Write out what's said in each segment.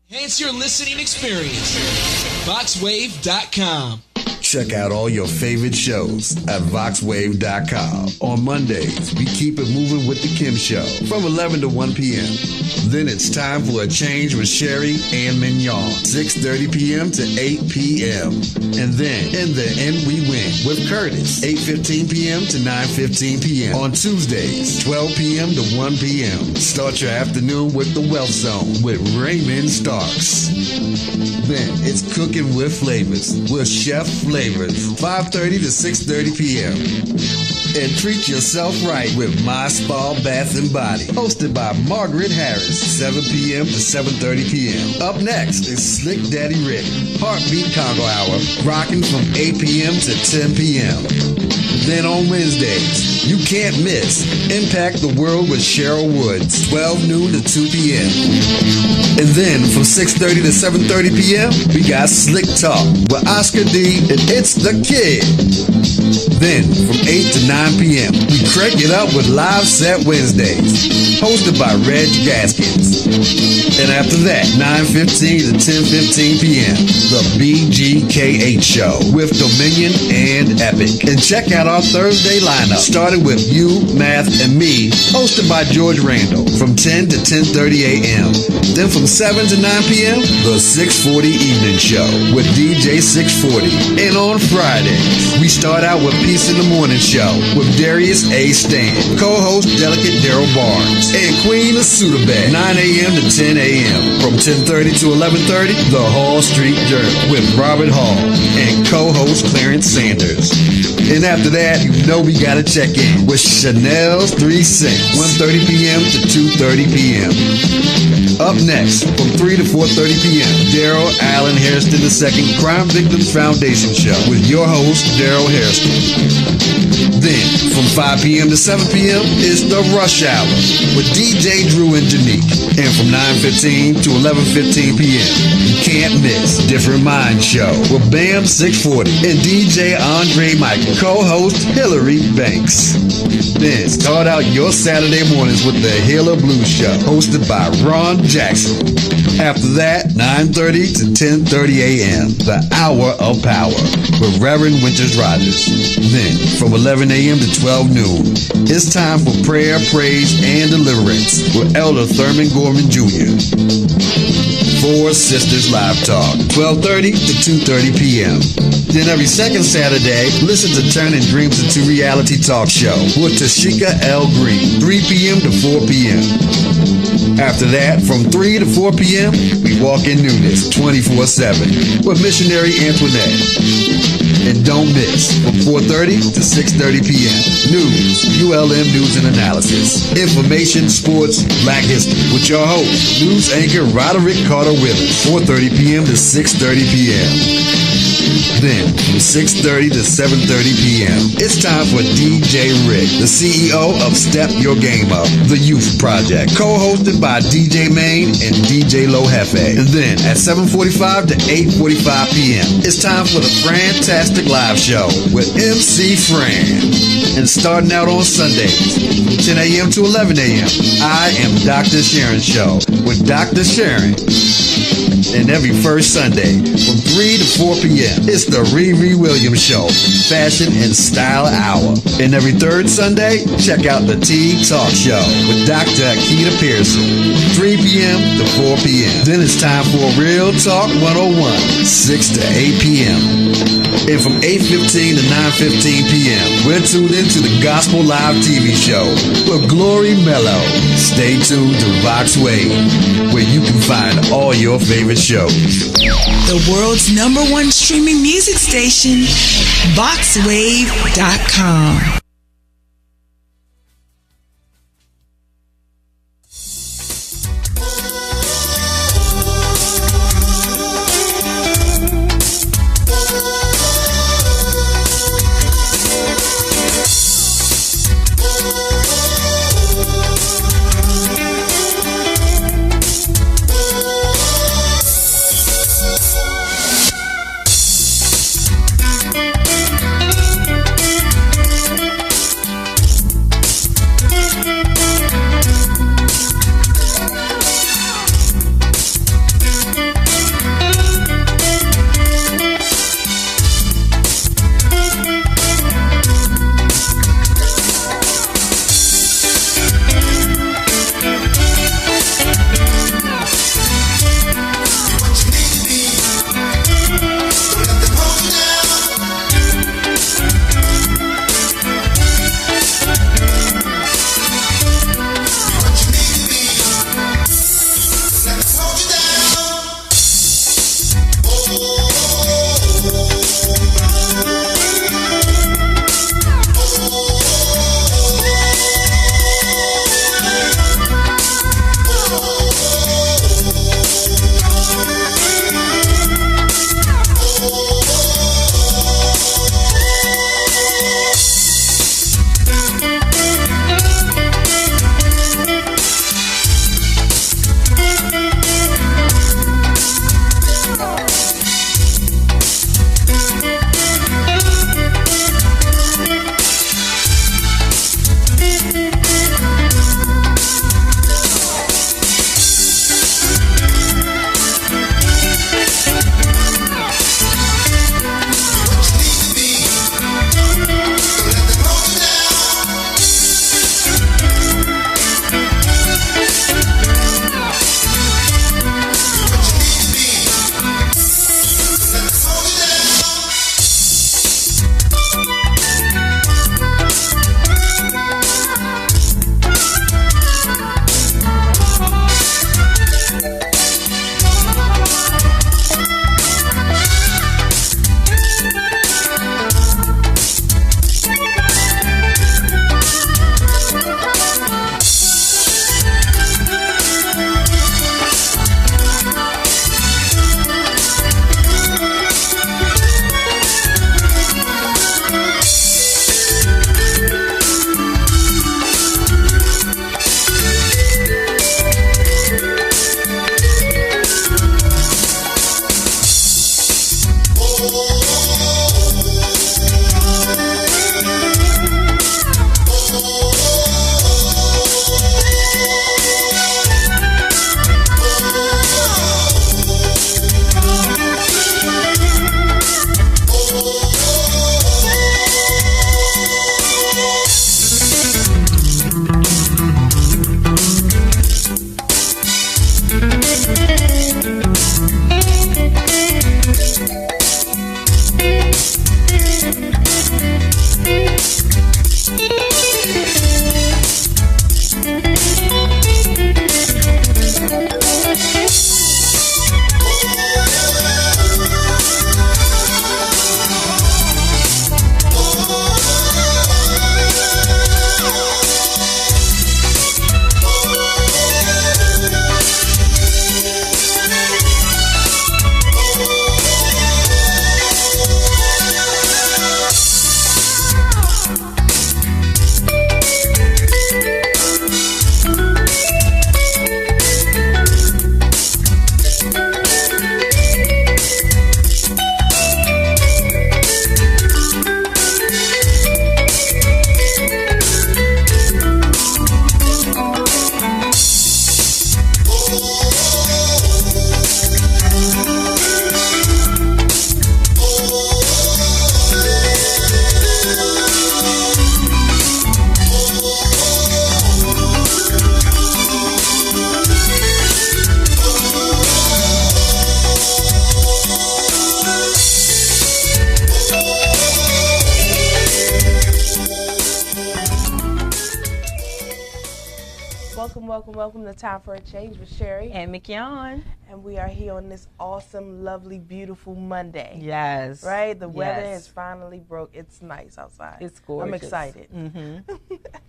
Enhance your listening experience. VoxWave.com. Check out all your favorite shows at VoxWave.com. On Mondays, we keep it moving with The Kim Show from 11 to 1 p.m. Then it's time for a change with Sherry and Mignon, 6:30 p.m. to 8 p.m. And then, in the end, we win with Curtis, 8:15 p.m. to 9:15 p.m. On Tuesdays, 12 p.m. to 1 p.m. Start your afternoon with The Wealth Zone with Raymond Starks. Then it's Cooking with Flavors with Chef Flavors, 5:30 to 6:30 p.m. And treat yourself right with My Spa Bath and Body, hosted by Margaret Harris, 7 p.m. to 7:30 p.m. Up next is Slick Daddy Rick, Heartbeat Congo Hour, rocking from 8 p.m. to 10 p.m. Then on Wednesdays, you can't miss Impact the World with Cheryl Woods, 12 noon to 2 p.m. And then from 6:30 to 7:30 p.m., we got Slick Talk with Oscar D and It's the Kid. Then from 8 to 9 p.m., we crank it up with Live Set Wednesdays, hosted by Reg Gaskins. And after that, 9:15 to 10:15 p.m., the BGKH Show with Dominion and Epic. And check out our Thursday lineup, starting with You, Math, and Me, hosted by George Randall, from 10 to 10:30 a.m. Then from 7 to 9 p.m., the 640 Evening Show with DJ 640. And on Fridays, we start out with Peace in the Morning Show with Darius A. Stan, co-host Delicate Daryl Barnes, and Queen of Sudabed, 9 a.m. to 10 a.m. From 10:30 to 11:30, the Hall Street Journal with Robert Hall and co-host Clarence Sanders. And after that, you know we gotta check in with Chanel's 3 Cents, 1:30 p.m. to 2:30 p.m. Up next, from 3 to 4:30 p.m., Daryl Allen Hairston II Crime Victims Foundation Show with your host, Daryl Hairston. Then, from 5 p.m. to 7 p.m. is The Rush Hour with DJ Drew and Janique. And from 9:15 to 11:15 p.m., you can't miss Different Mind Show with Bam 640 and DJ Andre Michael, co-host Hillary Banks. Then start out your Saturday mornings with the Healer Blues Show, hosted by Ron Jackson. After that, 9:30 to 10:30 a.m., the Hour of Power with Reverend Winters Rogers. Then, from 11 a.m. to 12 noon, it's time for prayer, praise, and deliverance with Elder Thurman Gorman Jr. Four Sisters Live Talk, 12:30 to 2:30 p.m. Then every second Saturday, listen to Turning Dreams into Reality Talk Show with Tashika L. Green, 3 p.m. to 4 p.m. After that, from 3 to 4 p.m., we walk in newness 24/7 with Missionary Antoinette. And don't miss, from 4:30 to 6:30 p.m., News, ULM News and Analysis, Information, Sports, Black History, with your host, news anchor Roderick Carter Withers, 4:30 p.m. to 6:30 p.m. Then, from 6:30 to 7:30 p.m., it's time for DJ Rick, the CEO of Step Your Game Up, the Youth Project, co-hosted by DJ Main and DJ Low Hefe. And then, at 7:45 to 8:45 p.m., it's time for the Fantastic Live Show with MC Fran. And starting out on Sundays, from 10 a.m. to 11 a.m., I am Dr. Sharon Show with Dr. Sharon. And every first Sunday, from 3 to 4 p.m., it's the Riri Williams Show, Fashion and Style Hour. And every third Sunday, check out the Tea Talk Show with Dr. Akita Pearson, 3 p.m. to 4 p.m. Then it's time for Real Talk 101, 6 to 8 p.m. And from 8:15 to 9:15 p.m., we're tuned into the Gospel Live TV show with Glory Mello. Stay tuned to Vox Wave, where you can find all your favorite shows. The world's #1 streaming music station, VoxWave.com. welcome to Time for a Change with Sherry. And McKeon. And we are here on this awesome, lovely, beautiful Monday. Yes. Right? The weather has finally broke. It's nice outside. It's gorgeous. I'm excited.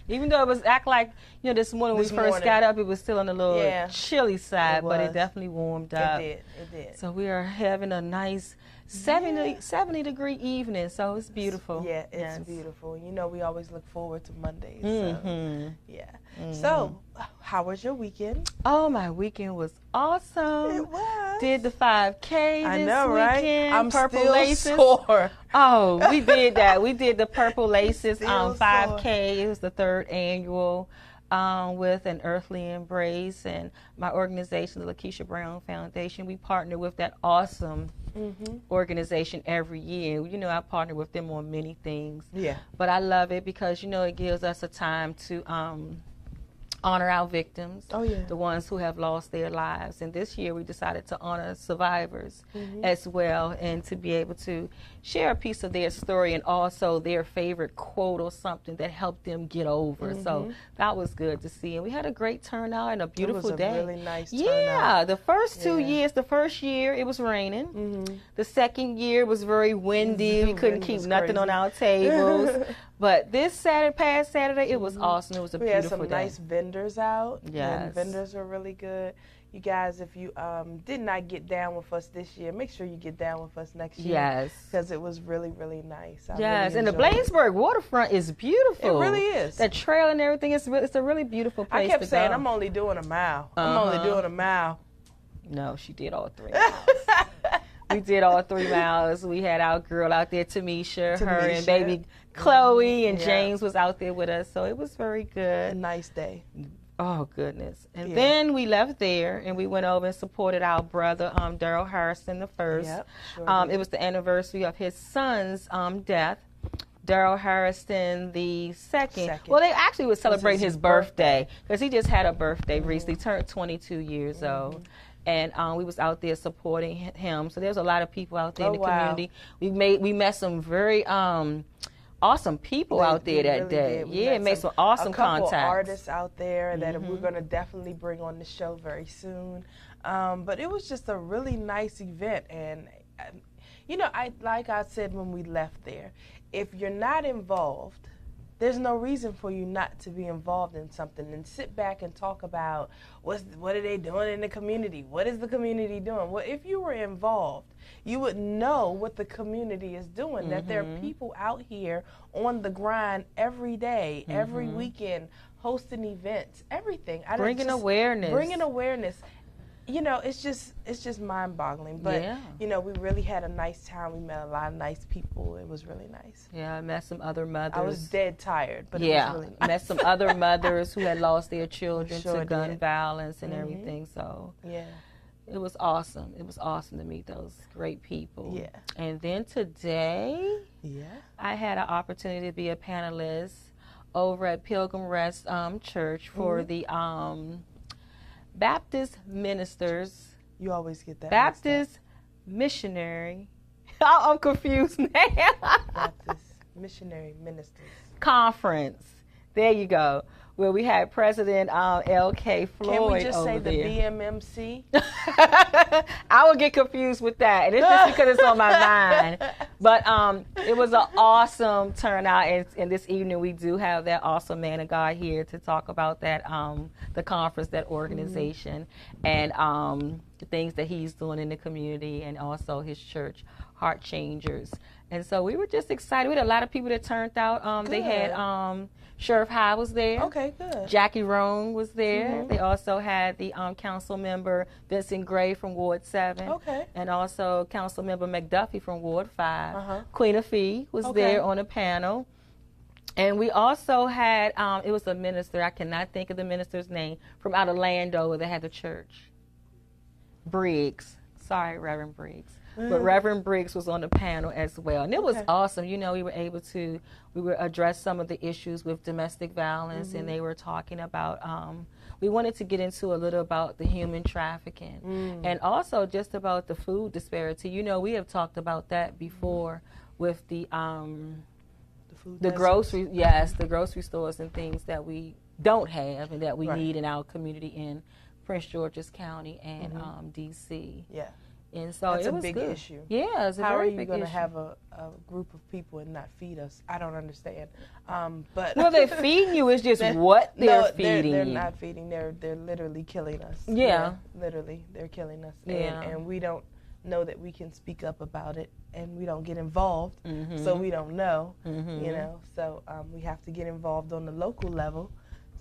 Even though it was this morning when we first got up, it was still on the little chilly side, but it definitely warmed up. It did. So we are having a nice 70-degree evening, so it's beautiful. Yeah, it's beautiful. You know, we always look forward to Mondays. So, So, how was your weekend? Oh, my weekend was awesome. It was. Did the 5K this weekend. Right? I'm Purple still Laces. Sore. Oh, we did that. We did the Purple Laces 5K. Sore. It was the 3rd annual. With an Earthly Embrace and my organization, the Lakeisha Brown Foundation. We partner with that awesome organization every year. You know, I partner with them on many things. Yeah. But I love it because, you know, it gives us a time to honor our victims, the ones who have lost their lives. And this year we decided to honor survivors as well, and to be able to share a piece of their story and also their favorite quote or something that helped them get over. So that was good to see. And we had a great turnout and a beautiful day. It was a really nice turnout. Yeah, the first 2 years, the first year it was raining. The second year was very windy. We couldn't keep nothing on our tables. But this past Saturday, it was awesome. It was a beautiful day. We had some nice vendors out. Yes. And vendors were really good. You guys, if you did not get down with us this year, make sure you get down with us next year. Yes. Because it was really, really nice. Yes, and the Bladensburg waterfront is beautiful. It really is. That trail and everything, it's a really beautiful place to go. I kept saying, I'm only doing a mile. I'm only doing a mile. No, she did all 3 miles. We did all 3 miles. We had our girl out there, Tamisha, her and baby Chloe, and James was out there with us. So it was very good. A nice day. Oh, goodness. And then we left there, and we went over and supported our brother, Daryl Harrison the first. Yep, sure it was the anniversary of his son's death. Daryl Harrison the second. Well, they actually would celebrate his birthday, because he just had a birthday recently. He turned 22 years old. And we was out there supporting him. So there's a lot of people out there in the community. We met some very awesome people out there that day. Yeah, made some awesome contacts. A couple artists out there that we're going to definitely bring on the show very soon. But it was just a really nice event. And, you know, like I said when we left there, if you're not involved, there's no reason for you not to be involved in something, and sit back and talk about what are they doing in the community? What is the community doing? Well, if you were involved, you would know what the community is doing, that there are people out here on the grind every day, every weekend, hosting events, everything. Bringing awareness. Bringing awareness. You know, it's just mind-boggling. But, you know, we really had a nice time. We met a lot of nice people. It was really nice. Yeah, I met some other mothers. I was dead tired, but it was really nice. Met some other mothers who had lost their children to gun violence and everything. So, it was awesome. It was awesome to meet those great people. Yeah. And then today, I had an opportunity to be a panelist over at Pilgrim Rest Church for the Baptist ministers. You always get that. Baptist missionary. I'm confused now. Baptist missionary ministers conference. There you go. Where we had President L.K. Floyd. Can we just say the there. BMMC? I would get confused with that, and it's just because it's on my mind. But it was an awesome turnout, and this evening we do have that awesome man of God here to talk about that, the conference, that organization, and the things that he's doing in the community, and also his church, Heart Changers. And so we were just excited. We had a lot of people that turned out. They had Sheriff High was there. Okay, good. Jackie Roan was there. They also had the council member Vincent Gray from Ward 7. Okay. And also Council Member McDuffie from Ward 5. Queen Afee was there on a panel. And we also had, it was a minister, I cannot think of the minister's name, from out of Landover that had the church. Briggs. Sorry, Reverend Briggs. But Reverend Briggs was on the panel as well. And it was awesome. You know, we were able to, address some of the issues with domestic violence, and they were talking about, we wanted to get into a little about the human trafficking, and also just about the food disparity. You know, we have talked about that before with the food the deserts. grocery, yes, the grocery stores and things that we don't have and that we Right. need in our community in Prince George's County and D.C. Yeah. And so That's it a was big good. issue. Yeah, it's a How are very you big going to issue. have a group of people and not feed us? I don't understand. But Well, they're feeding you. It's just what they're feeding they're you. not feeding. They're literally killing us. Yeah. Literally, they're killing us. Yeah. And we don't know that we can speak up about it, and we don't get involved, so we don't know. You know, so we have to get involved on the local level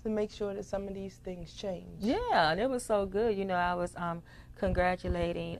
to make sure that some of these things change. Yeah, and it was so good. You know, I was congratulating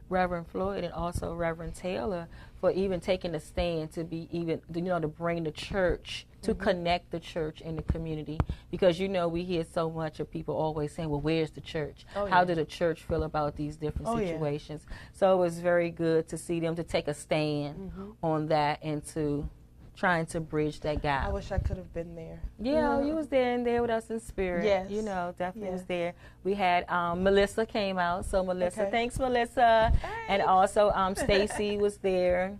Reverend Floyd and also Reverend Taylor for even taking a stand to be even, you know, to bring the church, to connect the church and the community. Because, you know, we hear so much of people always saying, well, where's the church? Oh, How yeah. did the church feel about these different Oh, yeah. situations? So it was very good to see them to take a stand on that and to trying to bridge that gap. I wish I could have been there. Yeah, you was there and there with us in spirit. Yes. You know, definitely was Yes. there. We had Melissa came out. So Melissa, Okay. thanks Melissa. And also Stacy was there.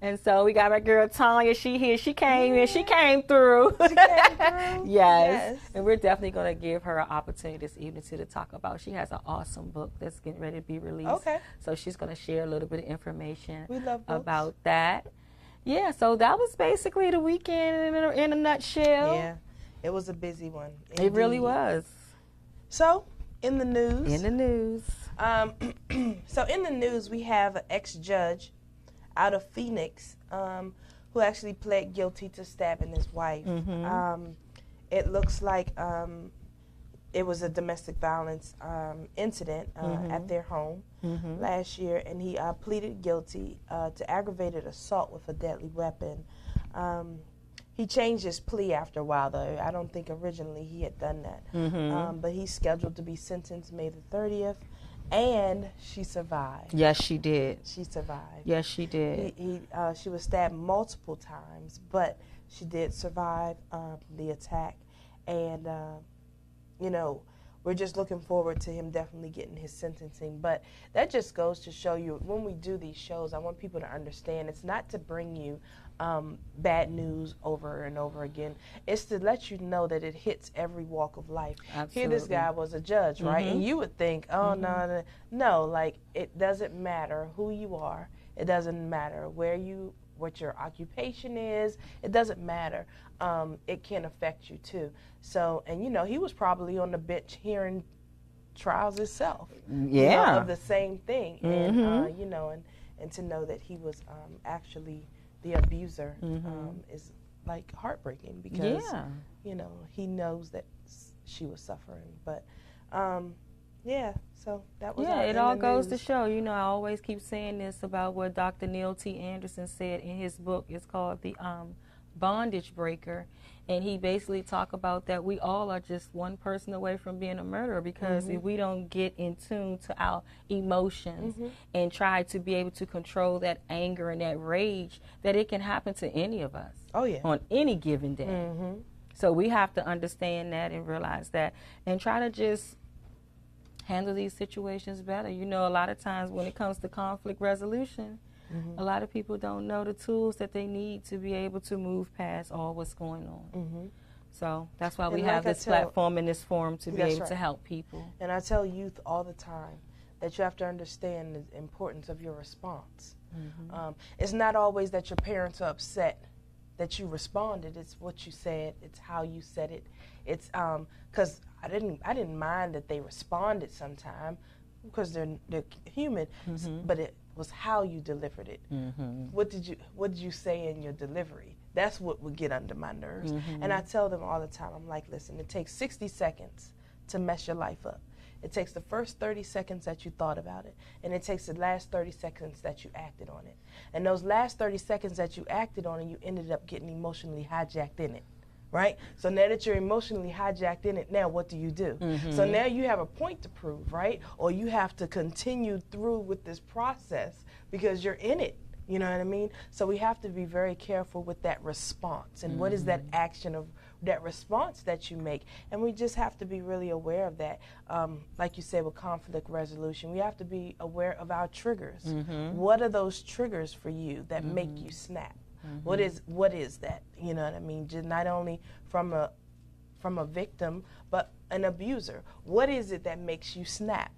And so we got my girl Tanya, she here. She came in. She came through. She came through? Yes. Yes. And we're definitely going to give her an opportunity this evening to talk about. She has an awesome book that's getting ready to be released. Okay. So she's going to share a little bit of information We love books. about that. Yeah, so that was basically the weekend in a nutshell. Yeah, it was a busy one. It really Indeed. was. So, in the news. In the news. So in the news, we have an ex-judge out of Phoenix who actually pled guilty to stabbing his wife. It looks like it was a domestic violence incident at their home last year, and he pleaded guilty to aggravated assault with a deadly weapon. He changed his plea after a while, though. I don't think originally he had done that. But he's scheduled to be sentenced May the 30th, and she survived. Yes, she did. She survived. Yes, she did. She was stabbed multiple times, but she did survive the attack. And, you know, we're just looking forward to him definitely getting his sentencing. But that just goes to show you, when we do these shows, I want people to understand it's not to bring you bad news over and over again. It's to let you know that it hits every walk of life. Absolutely. Here this guy was a judge, right? And you would think, oh, no, like, it doesn't matter who you are. It doesn't matter what your occupation is. It doesn't matter. It can affect you too. So, and you know, he was probably on the bench hearing trials himself. Yeah. You know, of the same thing. And, you know, and to know that he was actually the abuser is like heartbreaking because, you know, he knows that she was suffering. But, yeah, so that was it all goes to show, you know, I always keep saying this about what Dr. Neil T. Anderson said in his book. It's called The Bondage Breaker. And he basically talked about that we all are just one person away from being a murderer, because if we don't get in tune to our emotions and try to be able to control that anger and that rage, that it can happen to any of us on any given day. So we have to understand that and realize that and try to just handle these situations better. You know, a lot of times when it comes to conflict resolution, a lot of people don't know the tools that they need to be able to move past all what's going on. So that's why we have this platform and this forum to be able to help people. And I tell youth all the time that you have to understand the importance of your response. It's not always that your parents are upset that you responded. It's what you said. It's how you said it. It's because I didn't mind that they responded sometime because they're human, but it was how you delivered it. What did you say in your delivery? That's what would get under my nerves. And I tell them all the time, I'm like, listen, it takes 60 seconds to mess your life up. It takes the first 30 seconds that you thought about it, and it takes the last 30 seconds that you acted on it. And those last 30 seconds that you acted on it, you ended up getting emotionally hijacked in it. Right? So now that you're emotionally hijacked in it, now what do you do? So now you have a point to prove, right? Or you have to continue through with this process because you're in it. You know what I mean? So we have to be very careful with that response. And what is that action of that response that you make? And we just have to be really aware of that. Like you said, with conflict resolution, we have to be aware of our triggers. What are those triggers for you that make you snap? What is that? You know what I mean? Just not only from a victim, but an abuser. What is it that makes you snap?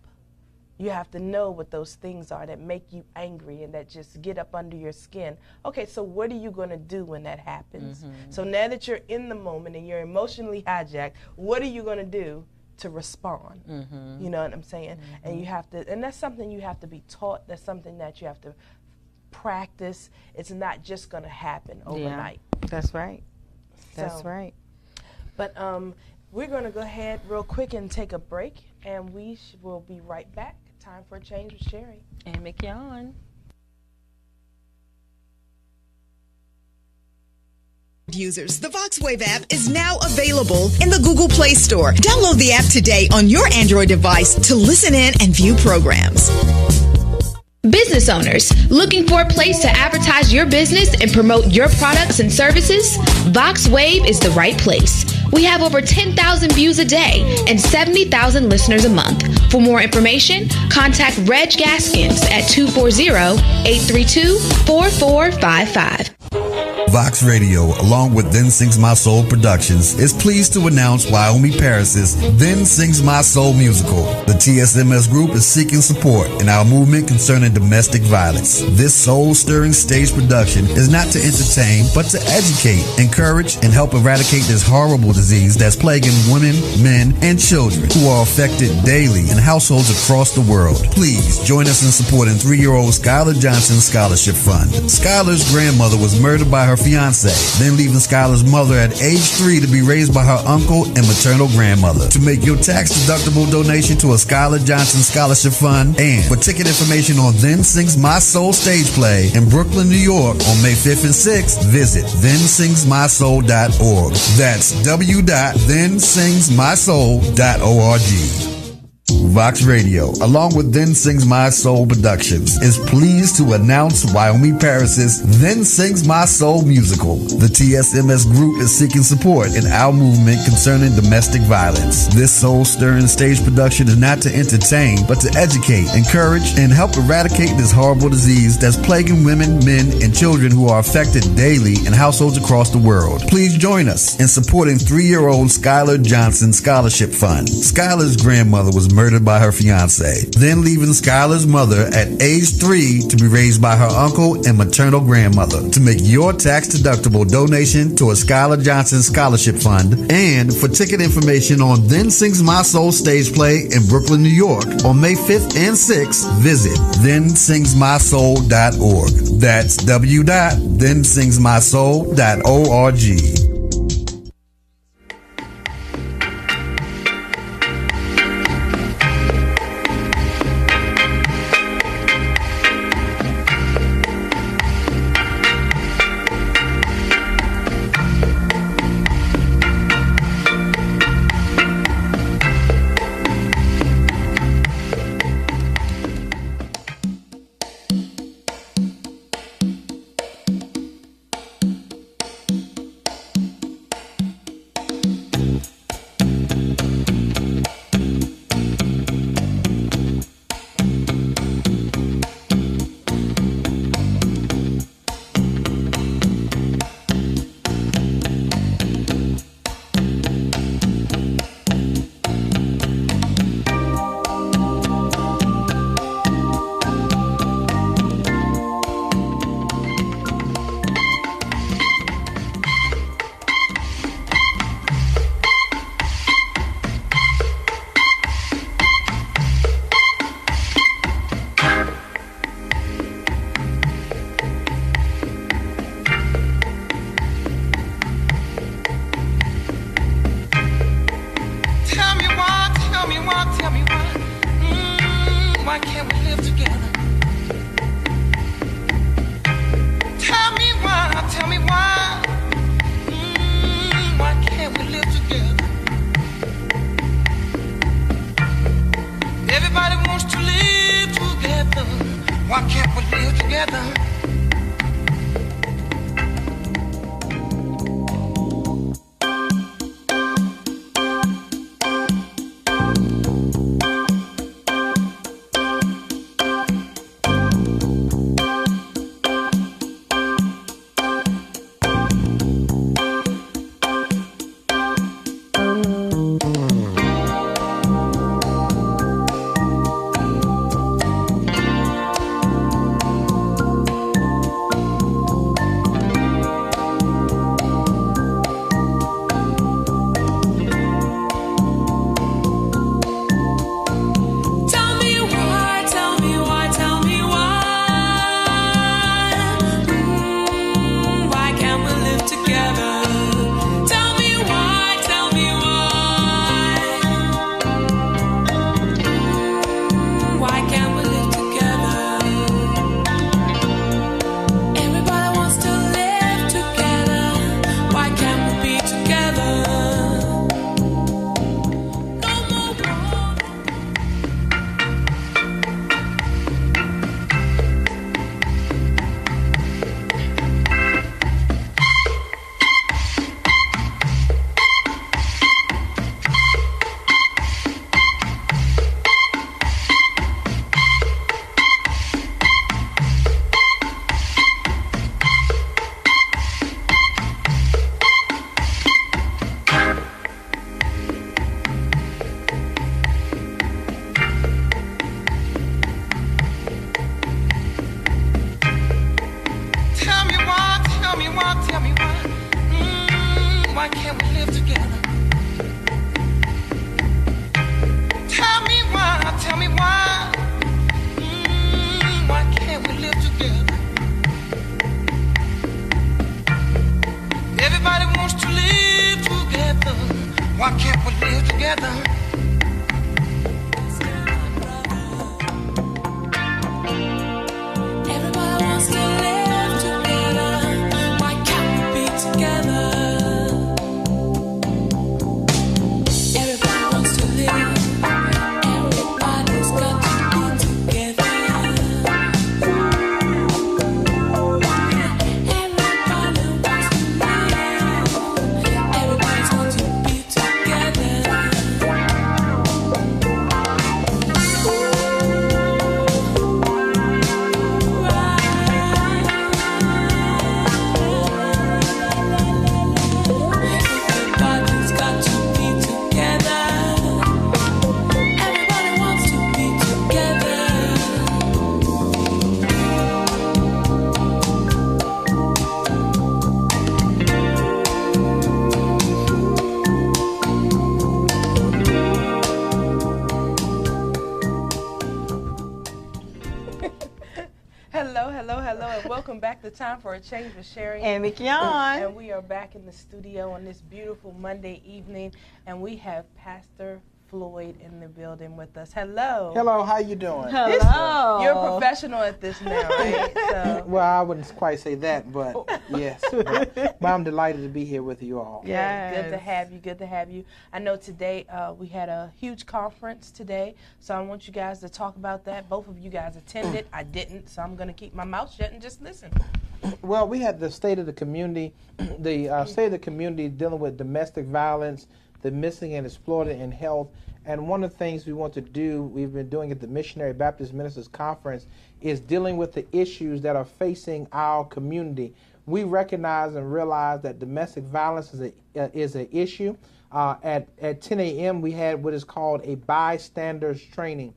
You have to know what those things are that make you angry and that just get up under your skin. Okay, so what are you going to do when that happens? So now that you're in the moment and you're emotionally hijacked, what are you going to do to respond? You know what I'm saying? And you have to, and that's something you have to be taught. That's something that you have to practice. It's not just going to happen overnight. Yeah, that's right. That's So, right. But we're going to go ahead real quick and take a break, and we will be right back. Time for a change with Sherry. And McYon. Users, the VoxWave app is now available in the Google Play Store. Download the app today on your Android device to listen in and view programs. Business owners looking for a place to advertise your business and promote your products and services? VoxWave is the right place. We have over 10,000 views a day and 70,000 listeners a month. For more information, contact Reg Gaskins at 240-832-4455. Vox Radio, along with Then Sings My Soul Productions, is pleased to announce Wyoming Paris's Then Sings My Soul musical. The TSMS group is seeking support in our movement concerning domestic violence. This soul-stirring stage production is not to entertain, but to educate, encourage, and help eradicate this horrible disease that's plaguing women, men, and children who are affected daily in households across the world. Please join us in supporting 3-year-old Skylar Johnson Scholarship Fund. Skylar's grandmother was murdered by her fiance, then leaving Skylar's mother at age 3 to be raised by her uncle and maternal grandmother. To make your tax-deductible donation to a Skylar Johnson Scholarship Fund and for ticket information on Then Sings My Soul stage play in Brooklyn, New York on May 5th and 6th, visit thensingsmysoul.org. That's www.thensingsmysoul.org. Vox Radio, along with Then Sings My Soul Productions, is pleased to announce Wyoming Paris's Then Sings My Soul musical. The TSMS group is seeking support in our movement concerning domestic violence. This soul-stirring stage production is not to entertain, but to educate, encourage, and help eradicate this horrible disease that's plaguing women, men, and children who are affected daily in households across the world. Please join us in supporting 3-year-old Skylar Johnson Scholarship Fund. Skylar's grandmother was murdered by her fiance, then leaving Skylar's mother at age 3 to be raised by her uncle and maternal grandmother. To make your tax-deductible donation to a Skylar Johnson Scholarship Fund and for ticket information on Then Sings My Soul stage play in Brooklyn, New York on May 5th and 6th, visit thensingsmysoul.org. That's www.thensingsmysoul.org. welcome back to Time for a Change with Sherry and McYon. And we are back in the studio on this beautiful Monday evening, and we have Pastor Floyd in the building with us. Hello. Hello, how you doing? Hello. You're a professional at this now, right? So. Well, I wouldn't quite say that, but yes. But I'm delighted to be here with you all. Yeah, good to have you. Good to have you. I know today we had a huge conference today, so I want you guys to talk about that. Both of you guys attended. I didn't, so I'm going to keep my mouth shut and just listen. Well, we had the State of the Community, State of the Community dealing with domestic violence, the missing and exploited in health. And one of the things we want to do, we've been doing at the Missionary Baptist Ministers Conference, is dealing with the issues that are facing our community. We recognize and realize that domestic violence is an issue. At 10 a.m. we had what is called a bystanders training.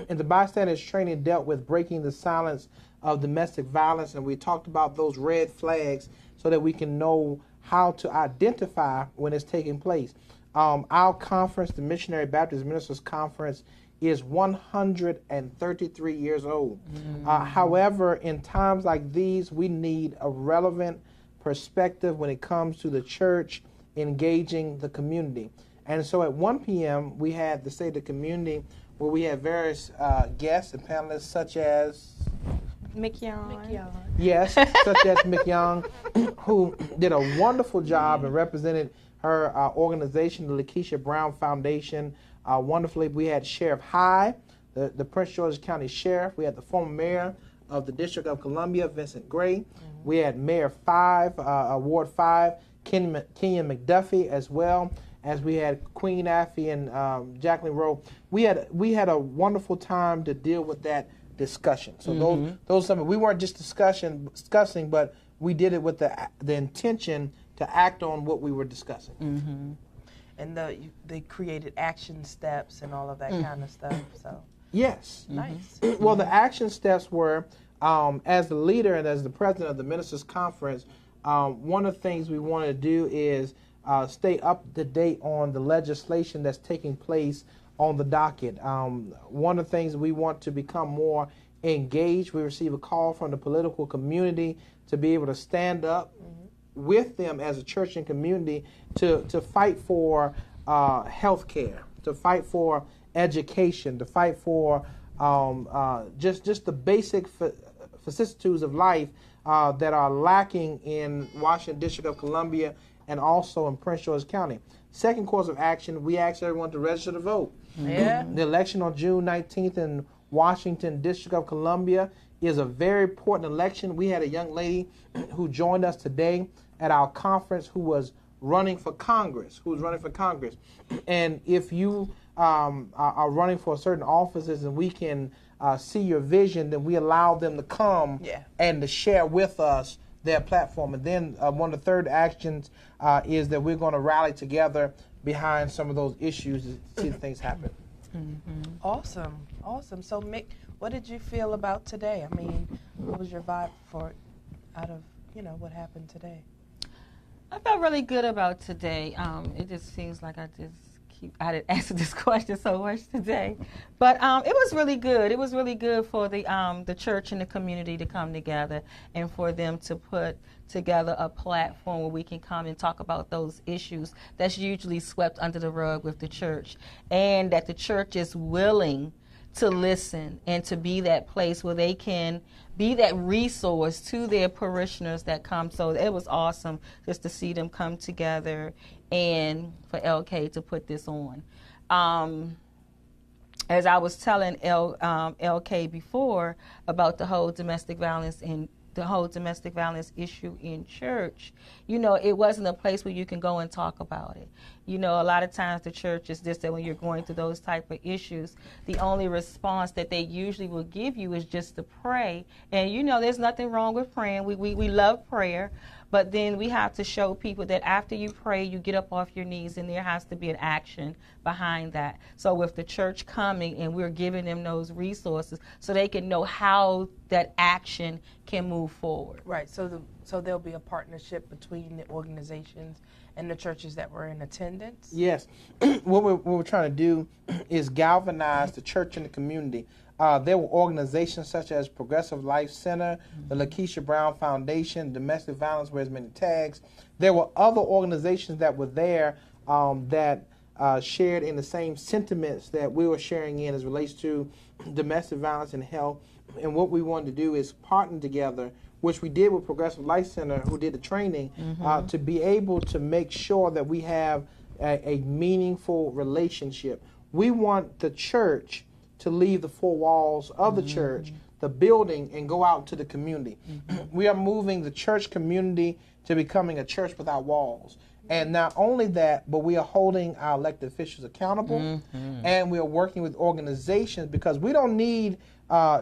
And the bystanders training dealt with breaking the silence of domestic violence, and we talked about those red flags so that we can know how to identify when it's taking place. Our conference, the Missionary Baptist Ministers Conference, is 133 years old. However, in times like these, we need a relevant perspective when it comes to the church engaging the community. And so at 1 p.m., we had the State of the Community, where we had various guests and panelists such as McYon. Yes, such as McYon, who did a wonderful job and represented her organization, the Lakeisha Brown Foundation, wonderfully. We had Sheriff High, the Prince George's County Sheriff. We had the former mayor of the District of Columbia, Vincent Gray. We had Mayor 5, Ward 5, Kenyon McDuffie, as well as we had Queen Affy and Jacqueline Rowe. We had a wonderful time to deal with that discussion. So those something we weren't just discussing, but we did it with the intention to act on what we were discussing. And they created action steps and all of that kind of stuff. So yes, nice. Well, the action steps were, as the leader and as the president of the Ministers Conference, one of the things we want to do is stay up to date on the legislation that's taking place on the docket. One of the things we want to become more engaged. We receive a call from the political community to be able to stand up with them as a church and community to fight for health care, to fight for education, to fight for just the basic vicissitudes of life that are lacking in Washington District of Columbia and also in Prince George's County. Second course of action, we asked everyone to register to vote. Yeah. The election on June 19th in Washington District of Columbia is a very important election. We had a young lady who joined us today at our conference who was running for Congress, And if you are running for certain offices and we can see your vision, then we allow them to come and to share with us their platform. And then one of the third actions is that we're going to rally together behind some of those issues to see things happen. Awesome. So Mick, what did you feel about today? I mean, what was your vibe out of what happened today? I felt really good about today. It just seems like I didn't answer this question so much today, but it was really good. It was really good for the church and the community to come together and for them to put together a platform where we can come and talk about those issues that's usually swept under the rug with the church, and that the church is willing to listen and to be that place where they can be that resource to their parishioners that come. So it was awesome just to see them come together and for LK to put this on. As I was telling LK before about the whole domestic violence issue in church, it wasn't a place where you can go and talk about it. A lot of times the church is just that when you're going through those type of issues, the only response that they usually will give you is just to pray. And there's nothing wrong with praying. We love prayer. But then we have to show people that after you pray, you get up off your knees, and there has to be an action behind that. So with the church coming and we're giving them those resources so they can know how that action can move forward. Right. So there'll be a partnership between the organizations and the churches that were in attendance? Yes. What we're trying to do is galvanize the church and the community. There were organizations such as Progressive Life Center, the Lakeisha Brown Foundation, Domestic Violence Wears Many Tags. There were other organizations that were there that shared in the same sentiments that we were sharing in as relates to domestic violence and health. And what we wanted to do is partner together, which we did with Progressive Life Center, who did the training, to be able to make sure that we have a meaningful relationship. We want the church to leave the four walls of the church, the building, and go out to the community. We are moving the church community to becoming a church without walls. And not only that, but we are holding our elected officials accountable, and we are working with organizations, because we don't need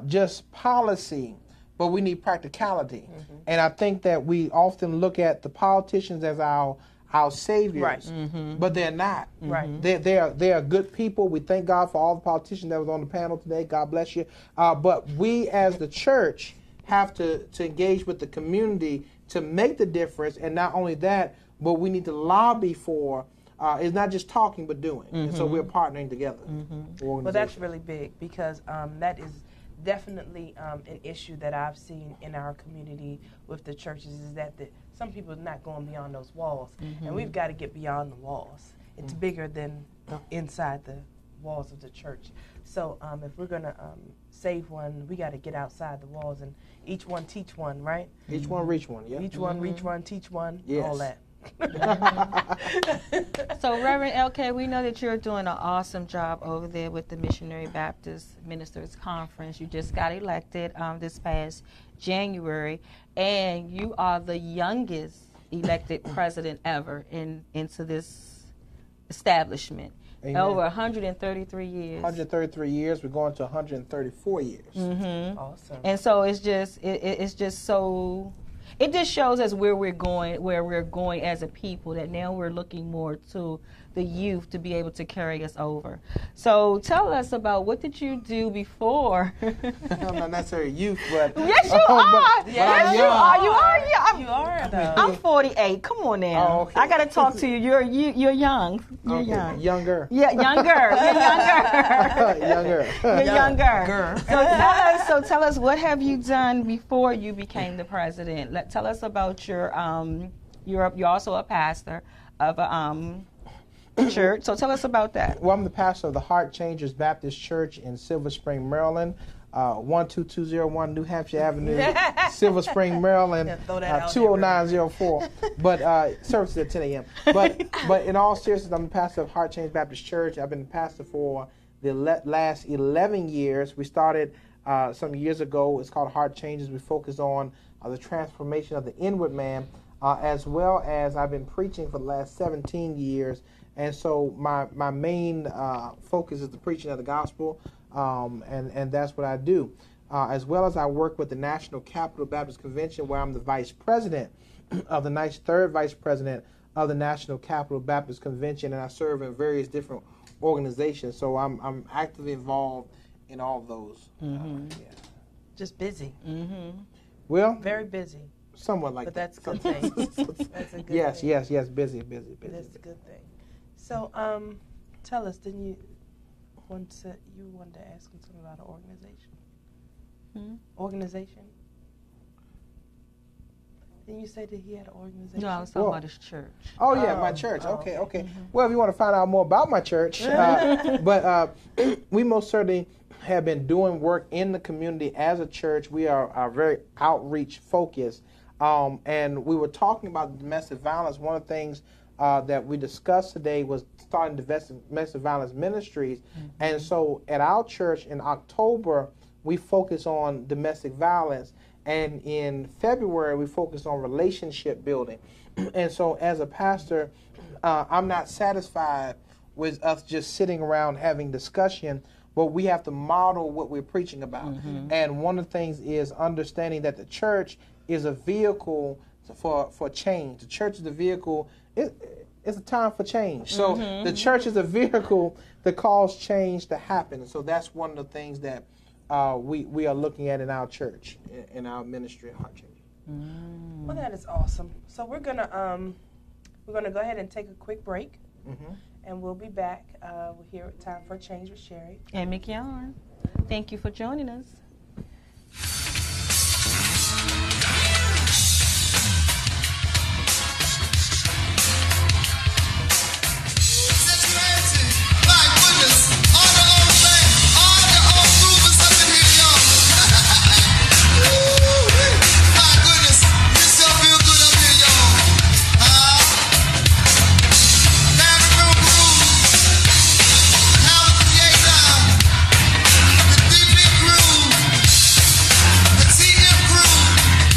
just policy, but we need practicality. And I think that we often look at the politicians as our saviors, but they're not. They are good people. We thank God for all the politicians that was on the panel today. God bless you. But we as the church have to engage with the community to make the difference. And not only that, but we need to lobby for, it's not just talking, but doing. And so we're partnering together. Well, that's really big, because that is definitely an issue that I've seen in our community with the churches, is that some people are not going beyond those walls, and we've got to get beyond the walls. It's bigger than inside the walls of the church. So if we're going to save one, we got to get outside the walls, and each one teach one, right? Each one reach one, yeah. Each one reach one, teach one, Yes. all that. So, Reverend LK, we know that you're doing an awesome job over there with the Missionary Baptist Ministers Conference. You just got elected this past January, and you are the youngest elected president ever into this establishment. Amen. Over 133 years. 133 years. We're going to 134 years. Awesome. And so it's just so. It just shows us where we're going as a people, that now we're looking more to the youth to be able to carry us over. So tell us about, what did you do before? I'm not necessarily youth, but... Yes, you are. Yes, you are. You are. Yeah, You are, though. I'm 48. Come on now. Oh, okay. I got to talk to you. You're young. You're Okay. young. Younger. Yeah, younger. You're younger. Younger. You're younger. So tell us, what have you done before you became the president? Tell us about you're also a pastor of a church. So tell us about that. Well, I'm the pastor of the Heart Changers Baptist Church in Silver Spring, Maryland, 12201 New Hampshire Avenue, Silver Spring, Maryland, 20904. But services at 10 a.m. But in all seriousness, I'm the pastor of Heart Changers Baptist Church. I've been the pastor for the last 11 years. We started some years ago. It's called Heart Changers. We focus on the transformation of the inward man, as well as I've been preaching for the last 17 years. And so my main focus is the preaching of the gospel, and that's what I do. As well as I work with the National Capital Baptist Convention, where I'm the vice president of the third vice president of the National Capital Baptist Convention, and I serve in various different organizations. So I'm actively involved in all of those. Just busy. Well, Very busy. somewhat like But that. that's a good thing. That's a good Yes, thing. yes, busy. That's a good thing. So, tell us, didn't you wanted to ask him something about an organization? Organization? Didn't you say that he had an organization? No, I was talking about his church. Oh yeah, my church. Okay. Well, if you want to find out more about my church, but we most certainly have been doing work in the community as a church. We are very outreach focused, and we were talking about domestic violence. One of the things that we discussed today was starting domestic violence ministries, and so at our church in October we focus on domestic violence. And in February, we focus on relationship building. And so as a pastor, I'm not satisfied with us just sitting around having discussion, but we have to model what we're preaching about. And one of the things is understanding that the church is a vehicle for change. The church is a vehicle. It's a time for change. So the church is a vehicle that cause change to happen. And so that's one of the things that we are looking at in our church, in our ministry at Heart Changers. Well, that is awesome. So we're gonna go ahead and take a quick break, and we'll be back. We're here at Time for a Change with Sherry And McYarn. Thank you for joining us. The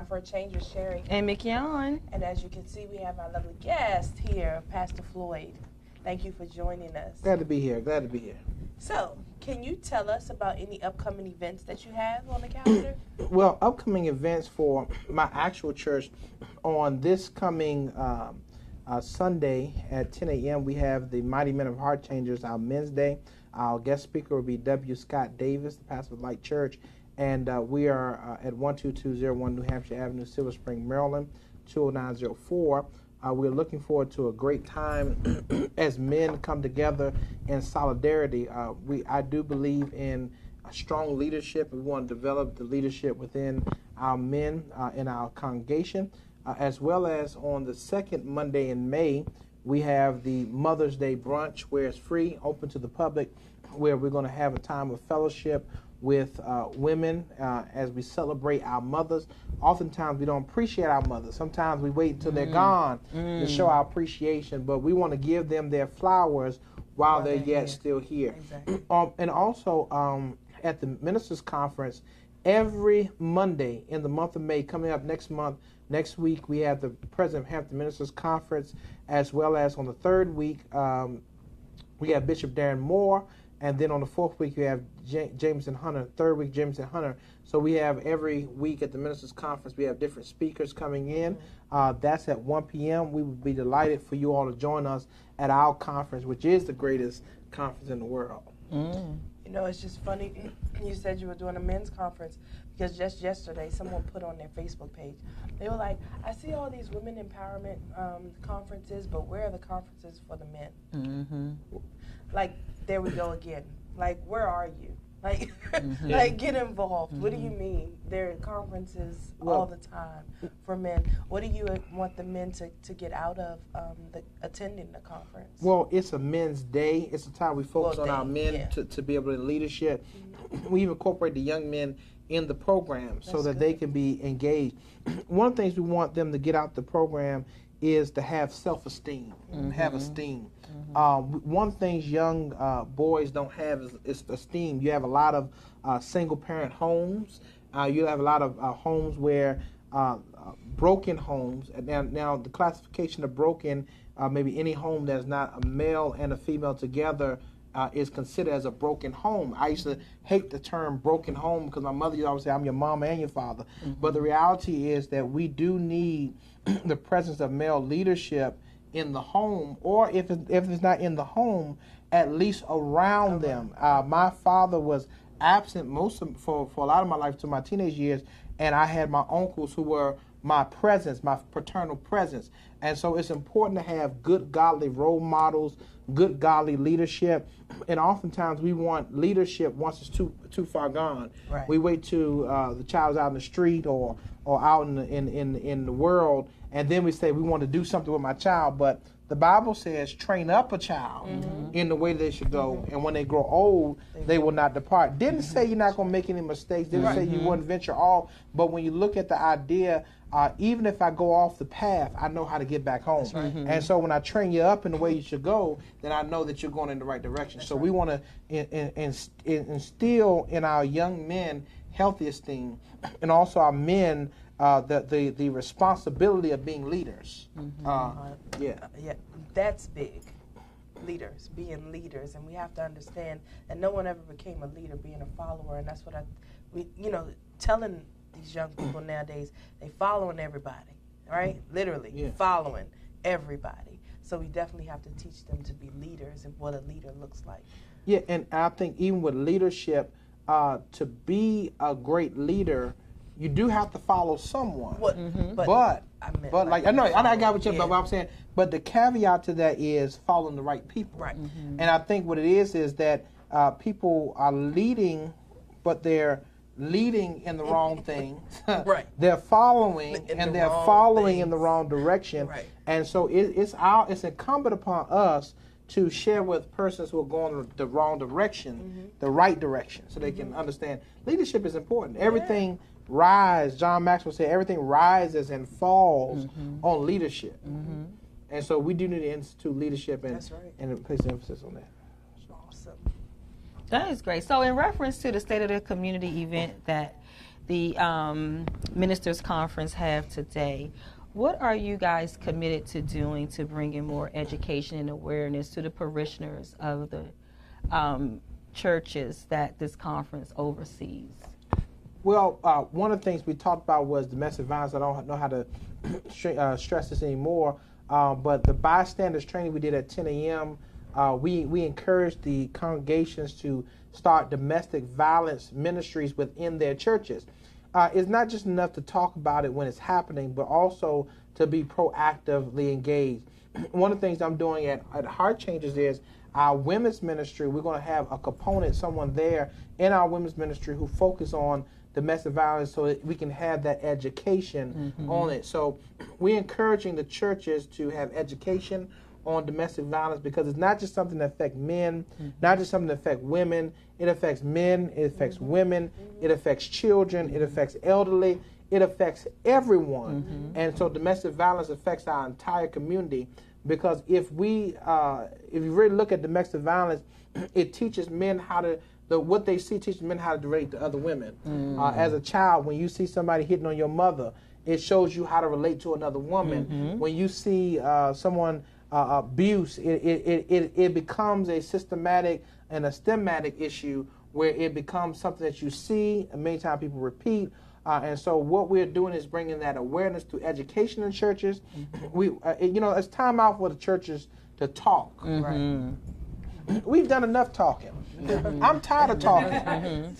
Time for a Change with Sherry and McKeon. And as you can see, we have our lovely guest here, Pastor Floyd. Thank you for joining us. Glad to be here. So, can you tell us about any upcoming events that you have on the calendar? Well, upcoming events for my actual church on this coming Sunday at 10 a.m. we have the Mighty Men of Heart Changers, our Men's Day. Our guest speaker will be W. Scott Davis, the pastor of Light Church, and we are at 12201 New Hampshire Avenue, Silver Spring, Maryland, 20904. We're looking forward to a great time as men come together in solidarity. I do believe in strong leadership. We want to develop the leadership within our men in our congregation, as well as on the second Monday in May, we have the Mother's Day brunch, where it's free, open to the public, where we're going to have a time of fellowship with women as we celebrate our mothers. Oftentimes we don't appreciate our mothers. Sometimes we wait until they're gone to show our appreciation, but we want to give them their flowers while they're yet still here. Exactly. And also at the Ministers Conference, every Monday in the month of May, coming up next week, we have the President of Hampton Ministers Conference, as well as on the third week, we have Bishop Darren Moore, and then on the fourth week, you have Jameson Hunter. Third week, Jameson Hunter. So we have every week at the Ministers Conference, we have different speakers coming in. That's at 1 p.m. We would be delighted for you all to join us at our conference, which is the greatest conference in the world. You know, it's just funny you said you were doing a men's conference, because just yesterday someone put on their Facebook page, they were like, I see all these women empowerment conferences, but where are the conferences for the men? Like, there we go again. Like, where are you? Like, like, get involved. What do you mean? There are conferences all the time for men. What do you want the men to get out of attending the conference? Well, it's a men's day. It's a time we focus on our men to be able to leadership. We even incorporate the young men in the program so that they can be engaged. One of the things we want them to get out the program is to have self-esteem, have esteem. One of the things young boys don't have is esteem. You have a lot of single-parent homes. You have a lot of homes where broken homes. Now the classification of broken, maybe any home that's not a male and a female together is considered as a broken home. I used to hate the term broken home because my mother used to always say, I'm your mama and your father. But the reality is that we do need the presence of male leadership in the home, or if it's not in the home, at least around them. My father was absent for a lot of my life to my teenage years, and I had my uncles who were my presence, my paternal presence. And so it's important to have good godly role models, good godly leadership. And oftentimes we want leadership once it's too far gone. Right. We wait till the child's out in the street or out in the world, and then we say we want to do something with my child. But the Bible says, train up a child in the way they should go, and when they grow old, they will not depart. Didn't say you're not going to make any mistakes. Didn't say you wouldn't venture off. But when you look at the idea, even if I go off the path, I know how to get back home. And so when I train you up in the way you should go, then I know that you're going in the right direction. So we want to instill in our young men healthy esteem, and also our men the responsibility of being leaders. Yeah, that's big. Leaders, being leaders, and we have to understand that no one ever became a leader being a follower, and that's what telling these young people nowadays, they following everybody, right? Literally following everybody. So we definitely have to teach them to be leaders and what a leader looks like. Yeah, and I think even with leadership, to be a great leader, you do have to follow someone. But I got what what I'm saying. But the caveat to that is following the right people. Right. And I think what it is that people are leading, but they're leading in the wrong thing. Right. They're following in the wrong direction. Right. And so it's incumbent upon us to share with persons who are going the wrong direction, the right direction, so they can understand leadership is important. Everything rises. John Maxwell said everything rises and falls on leadership. And so we do need to institute leadership and place emphasis on that. Awesome. That is great. So in reference to the State of the Community event that the Ministers Conference have today. What are you guys committed to doing to bring in more education and awareness to the parishioners of the churches that this conference oversees? Well, one of the things we talked about was domestic violence. I don't know how to stress this anymore, but the bystanders training we did at 10 a.m., we encouraged the congregations to start domestic violence ministries within their churches. It's not just enough to talk about it when it's happening, but also to be proactively engaged. One of the things I'm doing at Heart Changers is our women's ministry. We're going to have a component, someone there in our women's ministry who focus on domestic violence so that we can have that education on it. So we're encouraging the churches to have education on domestic violence because it's not just something that affects men, not just something that affects women. It affects men, it affects women, it affects children, it affects elderly, it affects everyone. And so domestic violence affects our entire community because if you really look at domestic violence, it teaches men how to what they see teaches men how to relate to other women. As a child, when you see somebody hitting on your mother, it shows you how to relate to another woman. When you see someone abuse, it becomes a systematic and a systematic issue where it becomes something that you see and many times people repeat. And so what we're doing is bringing that awareness to education in churches. It's time out for the churches to talk. We've done enough talking. I'm tired of talking.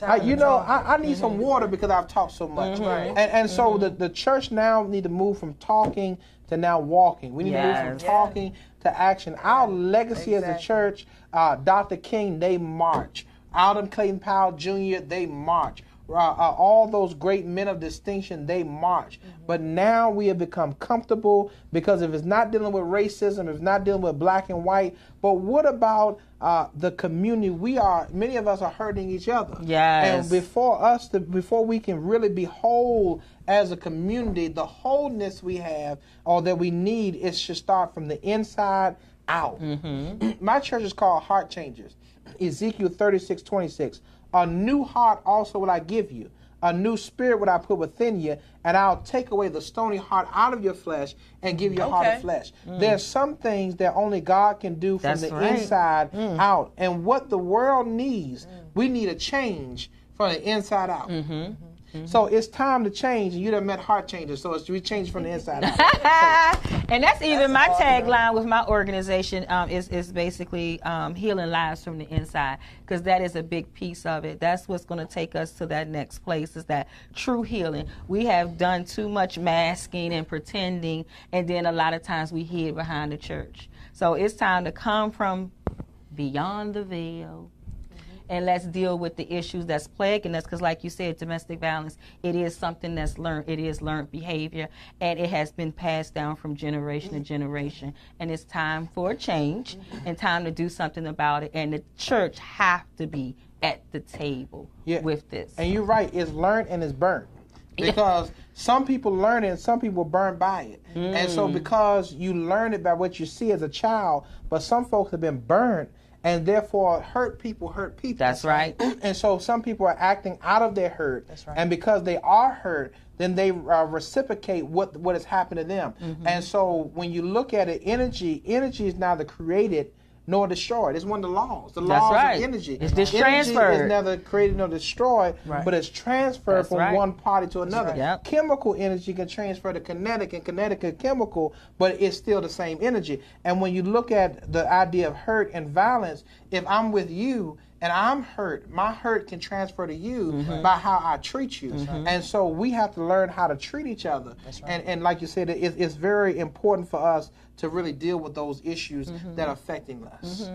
I need some water because I've talked so much. And so the church now need to move from talking to now walking. We need to move from talking to action. Our legacy as a church, Dr. King, they march. Alden Clayton Powell Jr., they march. All those great men of distinction, they march. But now we have become comfortable because if it's not dealing with racism, if it's not dealing with black and white, but what about the community? Many of us are hurting each other. And before we can really be whole as a community, the wholeness we have or that we need is should start from the inside out. My church is called Heart Changers. Ezekiel 36:26. A new heart also will I give you. A new spirit will I put within you, and I'll take away the stony heart out of your flesh and give you a heart of flesh. There's some things that only God can do from inside out. And what the world needs, we need a change from the inside out. So it's time to change, and you done met Heart Changers, so we change from the inside out. And that's my tagline with my organization is basically healing lives from the inside, because that is a big piece of it. That's what's going to take us to that next place, is that true healing. We have done too much masking and pretending, and then a lot of times we hid behind the church. So it's time to come from beyond the veil. And let's deal with the issues that's plaguing us, because like you said, domestic violence, it is something that's learned. It is learned behavior, and it has been passed down from generation to generation. And it's time for a change and time to do something about it. And the church have to be at the table with this. And you're right, it's learned and it's burnt. Because some people learn it and some people burn by it. And so because you learn it by what you see as a child, but some folks have been burnt, and therefore hurt people. That's right. And so some people are acting out of their hurt. That's right. And because they are hurt, then they reciprocate what has happened to them. And so when you look at it, energy is neither created nor destroyed. It's one of the laws. The laws of energy. It's just transferred. Energy is neither created nor destroyed, but it's transferred from one party to another. Chemical energy can transfer to kinetic, and kinetic to chemical, but it's still the same energy. And when you look at the idea of hurt and violence, if I'm with you and I'm hurt, my hurt can transfer to you by how I treat you. And so we have to learn how to treat each other. And like you said, it's very important for us to really deal with those issues that are affecting us.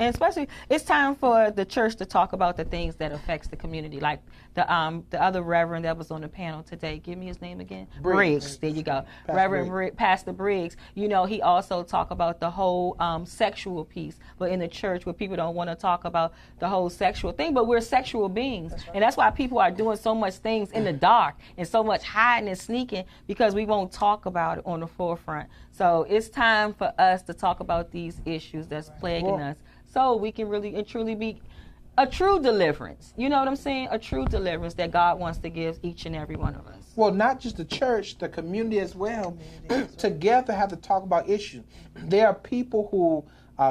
And especially, it's time for the church to talk about the things that affects the community. Like the other reverend that was on the panel today. Give me his name again. Briggs. There you go. Pastor Briggs. You know, he also talked about the whole sexual piece. But in the church, where people don't want to talk about the whole sexual thing, but we're sexual beings. And that's why people are doing so much things in the dark and so much hiding and sneaking, because we won't talk about it on the forefront. So it's time for us to talk about these issues that's plaguing us, so we can really and truly be a true deliverance. You know what I'm saying? A true deliverance that God wants to give each and every one of us. Well, not just the church, the community as well. Together have to talk about issues. There are people who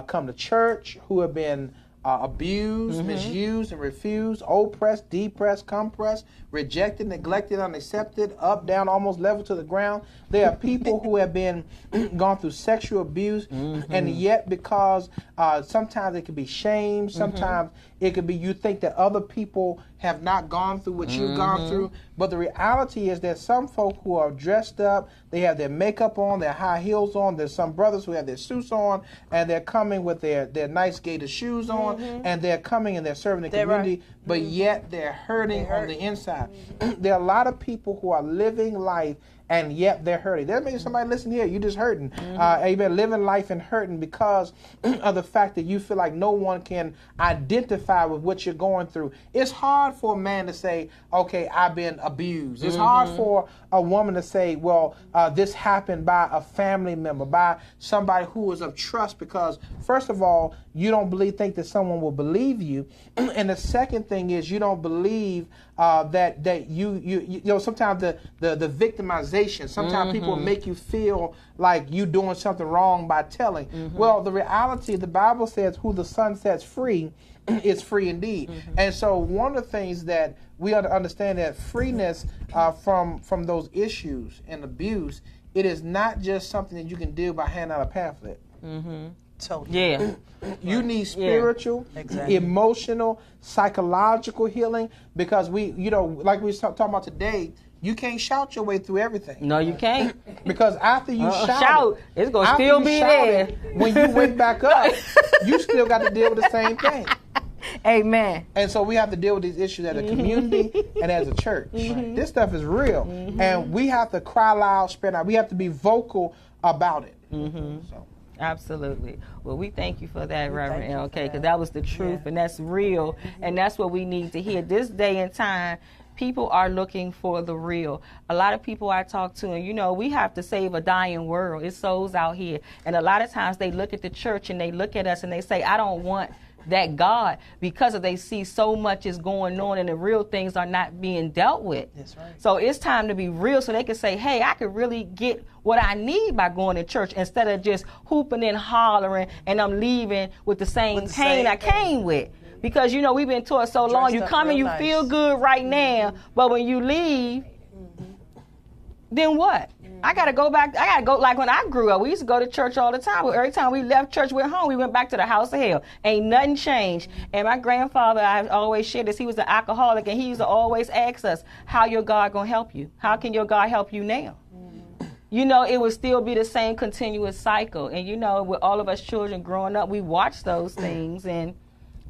come to church who have been abused, misused, and refused, oppressed, depressed, compressed, rejected, neglected, unaccepted, up, down, almost level to the ground. There are people who have been gone through sexual abuse, and yet because sometimes it could be shame, sometimes it could be you think that other people have not gone through what you've gone through, but the reality is that some folk who are dressed up, they have their makeup on, their high heels on, there's some brothers who have their suits on, and they're coming with their nice gator shoes on, and they're coming and they're serving the community, but yet they're hurting on the inside. There are a lot of people who are living life and yet they're hurting. There may be somebody listen here, you just hurting. You've been living life and hurting because of the fact that you feel like no one can identify with what you're going through. It's hard for a man to say, okay, I've been abused. It's hard for a woman to say, well, this happened by a family member, by somebody who is of trust, because first of all, you don't think that someone will believe you. And the second thing is you don't believe that you know, sometimes the victimization, sometimes people make you feel like you doing something wrong by telling. Well, the reality, the Bible says who the Son sets free is free indeed. And so one of the things that we ought to understand that freeness from those issues and abuse, it is not just something that you can do by handing out a pamphlet. Totally. Yeah. You need spiritual, emotional, psychological healing, because we, you know, like we were talking about today, you can't shout your way through everything. No, you can't. Because after you shout, it's going to still be there. When you wake back up, you still got to deal with the same thing. Amen. And so we have to deal with these issues as a community and as a church. This stuff is real. And we have to cry loud, spare not. We have to be vocal about it. So. Absolutely. Well, we thank you for that, Reverend LK, because that was the truth, and that's real, and that's what we need to hear. This day and time, people are looking for the real. A lot of people I talk to, and you know, we have to save a dying world. It's souls out here. And a lot of times they look at the church and they look at us and they say, I don't want that God, because they see so much is going on and the real things are not being dealt with. That's right. So it's time to be real so they can say, hey, I could really get what I need by going to church instead of just hooping and hollering and I'm leaving with the same pain I came with. Because, you know, we've been taught so long, you come and you feel good right now, but when you leave, then what? I got to go back. I got to go, like when I grew up, we used to go to church all the time. But every time we left church, went home, we went back to the house of hell. Ain't nothing changed. And my grandfather, I always shared this, he was an alcoholic, and he used to always ask us, how your God going to help you? How can your God help you now? You know, it would still be the same continuous cycle. And, you know, with all of us children growing up, we watched those things, and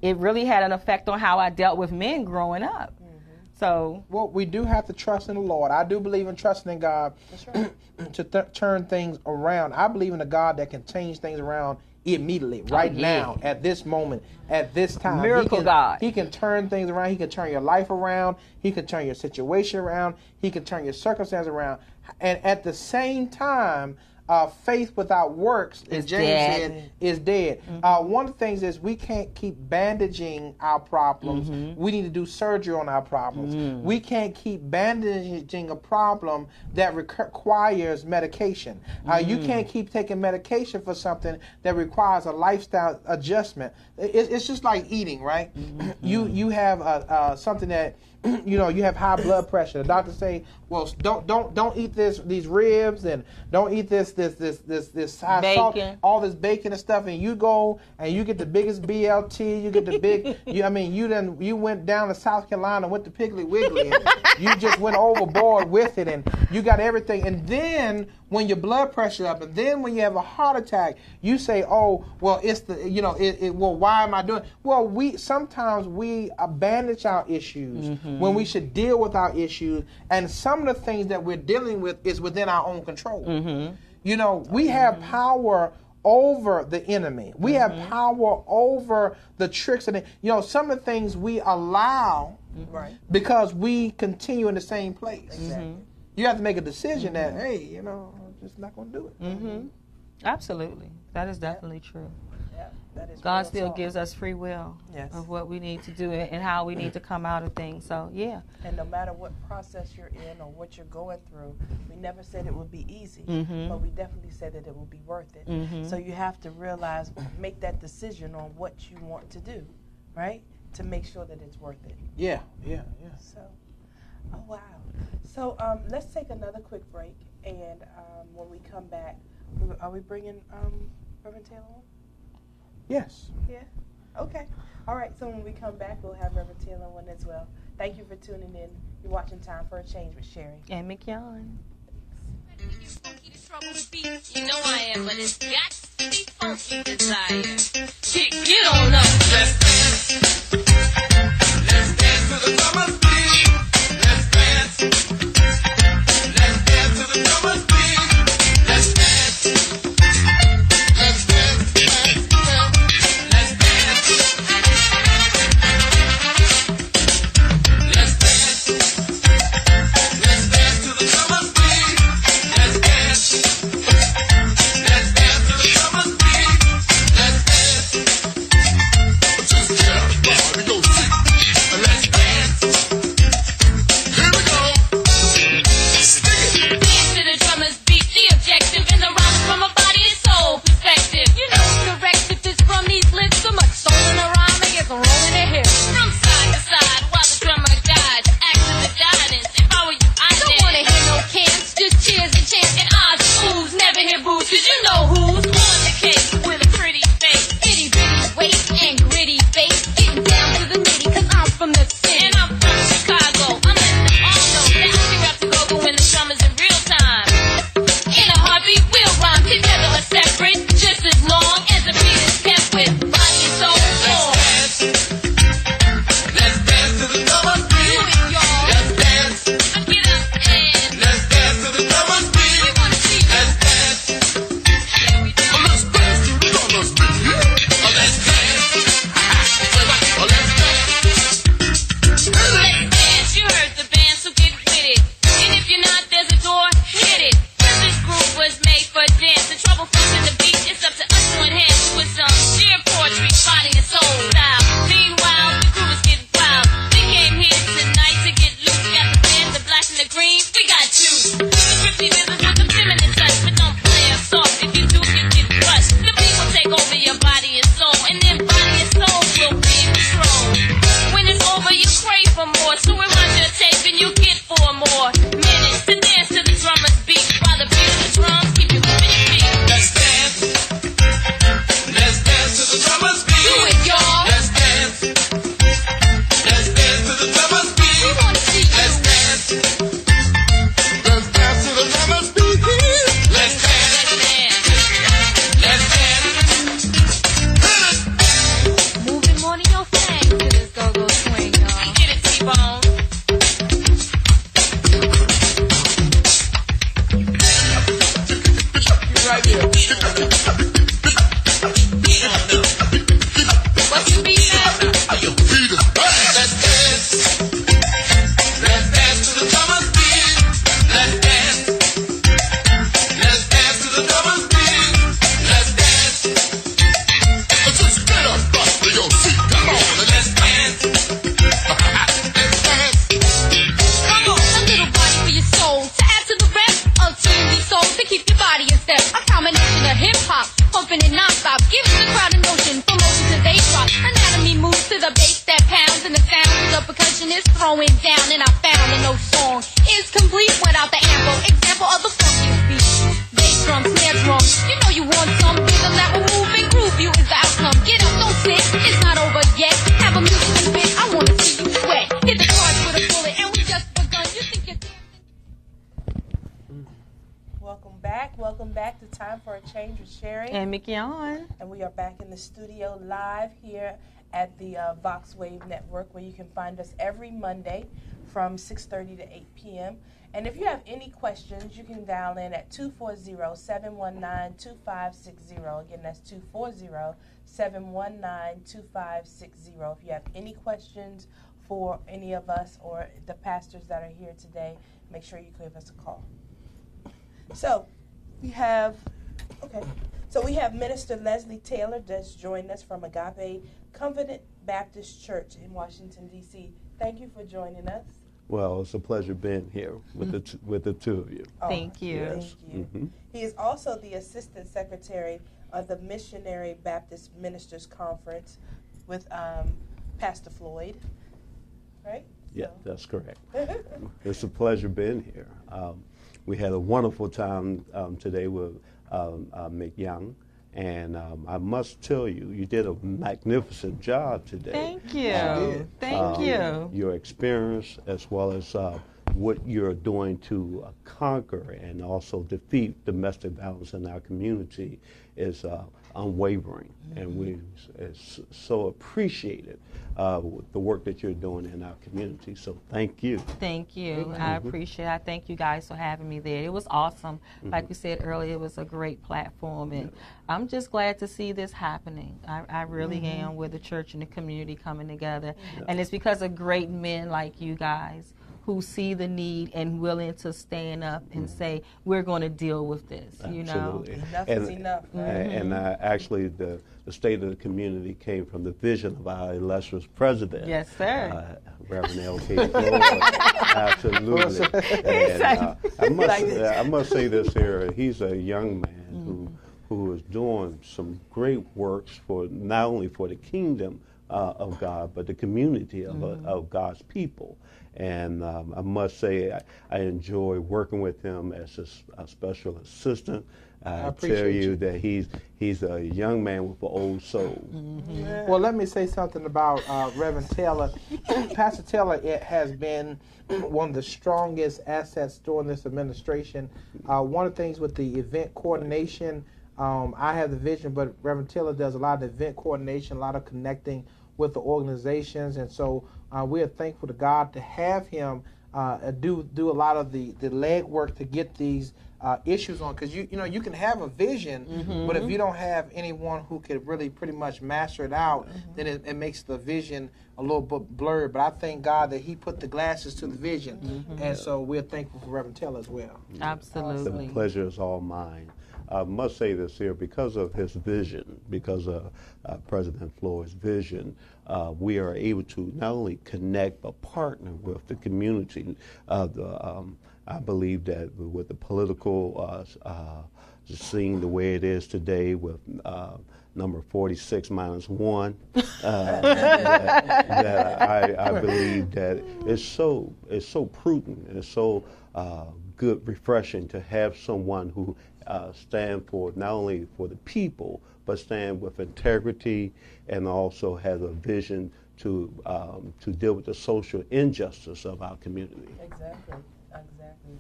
it really had an effect on how I dealt with men growing up. So, well, we do have to trust in the Lord. I do believe in trusting in God to turn things around. I believe in a God that can change things around immediately, right now, at this moment, at this time. Miracle God. He can turn things around. He can turn your life around. He can turn your situation around. He can turn your circumstance around. And at the same time, faith without works, as James said, is dead. One of the things is we can't keep bandaging our problems. We need to do surgery on our problems. We can't keep bandaging a problem that requires medication. You can't keep taking medication for something that requires a lifestyle adjustment. It's just like eating, right? You have something that, you know, you have high blood pressure. The doctor say, well, don't eat these ribs, and don't eat this high salt, all this bacon and stuff, and you go and you get the biggest BLT, you get the big, you went down to South Carolina, went to Piggly Wiggly, and you just went overboard with it, and you got everything, and then when your blood pressure up, and then when you have a heart attack, you say, oh, well, it's the, you know, well, why am I doing? Well, sometimes we bandage our issues when we should deal with our issues, and some of the things that we're dealing with is within our own control. You know, we have power over the enemy. We have power over the tricks, and you know, some of the things we allow because we continue in the same place. You have to make a decision that, hey, you know, I'm just not going to do it. Absolutely. That is definitely true. God real still talk. gives us free will of what we need to do and how we need to come out of things. So, yeah. And no matter what process you're in or what you're going through, we never said it would be easy, but we definitely said that it will be worth it. So you have to realize, make that decision on what you want to do, right? To make sure that it's worth it. Yeah. So, oh wow. So let's take another quick break, and when we come back, are we bringing Reverend Taylor on? Yes. Yeah. Okay. All right. So when we come back, we'll have Reverend Taylor on as well. Thank you for tuning in. You're watching Time for a Change with Sherry and McKeon. You know I am, but it's got to be funky desire. Get on up. Let's dance. Let's dance to the summer beat. Let's dance. Let's dance to the summer beat. Let's dance. Let's dance. Let's dance. Let's dance. Let's dance to the summer beat. Let's dance. Let's dance to the summer beat. Let's dance. Just get up, body, go see. Let's dance. Here we go. Stick it. Dance to the drummer's beat. The objective in the rhyme from a body and soul perspective. You know, corrective is from these lips. So much soul in the rhyme, it gets rolling their hips. From side to side while the drummer guides. Acting the guidance. If I were you, I don't wanna hear no cants. Just cheers and chants and odds and oohs. Never hear boos, cause you know who's on the case with a pretty face. Itty bitty waist and gritty face. Getting down to the nitty, cause I'm from the city. And I'm from Chicago. I'm letting them all know that I can rap the go-go when the drummers in real time. In a heartbeat, we'll rhyme together or separate, just as long as the beat is kept with body and soul. Let's dance to the drummer's beat. Do it, y'all. Let's dance. Get up and let's dance to the drummer's beat. We wanna see you. Let's dance. Let's dance to the drummer's beat. Let's dance. Let's dance. Let's dance. You heard the band, so get with it. And if you're not, there's a door. Hit it. This groove was made for dance. The trouble comes in the beat. It's up to us to enhance with some sheer poetry, body and soul style. Meanwhile, the groove is getting wild. We came here tonight to get loose. Got the red, the black, and the green. We got juice. The thrifty business with the feminine touch, but don't play us soft. If you do, you get crushed. The beat will take over your body and soul, and then body and soul will be in control. When it's over, you crave for more. So rewind your tape and you get 4 more minutes to dance to the drummer's beat. While the beat of the drums keep you moving your feet. Let's dance. Let's dance to the drummer's beat. Do it, y'all. Let's dance. Let's dance to the drummer's beat. We wanna see you. Let's dance. Let's dance to the drummer's beat. Let's dance. Let's dance. Moving more than your thing to this go-go swing, y'all. Get it, T-Bone. Right here. What's your beat now? Let's dance. Let's dance to the drummer's beat. Let's dance. Let's dance to the drummer's beat. Let's dance. Just get up, bust your seat. Come on, let's dance. Let's dance. Come on, a little body for your soul. To add to the rest of TNT soul, to keep your body in step. A combination of hip-hop, pumping and non-stop. Giving the crowd a notion, from motion to they drop. Anatomy moves to the bass that pounds, and the sound of the percussion is throwing down. And I found that no song is complete without the ample example of the funkiest beat. Bass drum, snare drum, you know you want some rhythm that will move and groove you is the outcome. Get up, don't sit, it's not over yet. Have a musical bit, I wanna see you sweat. Hit the cards with a bullet, and we just begun. You think you're dancing? Welcome back to Time for a Change with Sherry And McKeon. And we are back in the studio live here at the Vox Wave Network, where you can find us every Monday from 6:30 to 8 p.m. And if you have any questions, you can dial in at 240-719-2560. Again, that's 240-719-2560. If you have any questions for any of us or the pastors that are here today, make sure you give us a call. So, we have, okay, So we have Minister Leslie Taylor that's joined us from Agape Covenant Baptist Church in Washington, D.C. Thank you for joining us. Well, it's a pleasure being here with the two of you. Thank you. Yes. Thank you. He is also the Assistant Secretary of the Missionary Baptist Ministers Conference with Pastor Floyd, right? Yeah, that's correct. It's a pleasure being here. We had a wonderful time today with Mick Young. And I must tell you, you did a magnificent job today. Thank you. Thank you. Your experience, as well as what you're doing to conquer and also defeat domestic violence in our community, is unwavering. And we so appreciated the work that you're doing in our community. So thank you. Thank you. I appreciate it. I thank you guys for having me there. It was awesome. Like we said earlier, it was a great platform. And I'm just glad to see this happening. I really am, with the church and the community coming together. And it's because of great men like you guys who see the need and willing to stand up and say, we're going to deal with this. Absolutely. You know? Enough is enough. And actually, the state of the community came from the vision of our illustrious president. Yes, sir. Reverend L.K. Floyd. Absolutely. And I must say this here. He's a young man who is doing some great works for not only for the kingdom of God, but the community of God's people. And I must say, I enjoy working with him as a special assistant. I tell you that he's a young man with an old soul. Well, let me say something about Reverend Taylor. Pastor Taylor has been one of the strongest assets during this administration. One of the things with the event coordination, I have the vision, but Reverend Taylor does a lot of event coordination, a lot of connecting with the organizations, and so we are thankful to God to have him do a lot of the legwork to get these issues on, because you know you can have a vision, but if you don't have anyone who could really pretty much master it out, then it makes the vision a little bit blurred. But I thank God that he put the glasses to the vision, and so we're thankful for Reverend Taylor as well. Absolutely. The pleasure is all mine. I must say this here, because of his vision, because of President Floyd's vision, we are able to not only connect but partner with the community. I believe that with the political scene the way it is today, with number 46 minus 1, that I believe that it's so prudent and it's so good, refreshing to have someone who stand for not only for the people, but stand with integrity and also has a vision to deal with the social injustice of our community. Exactly.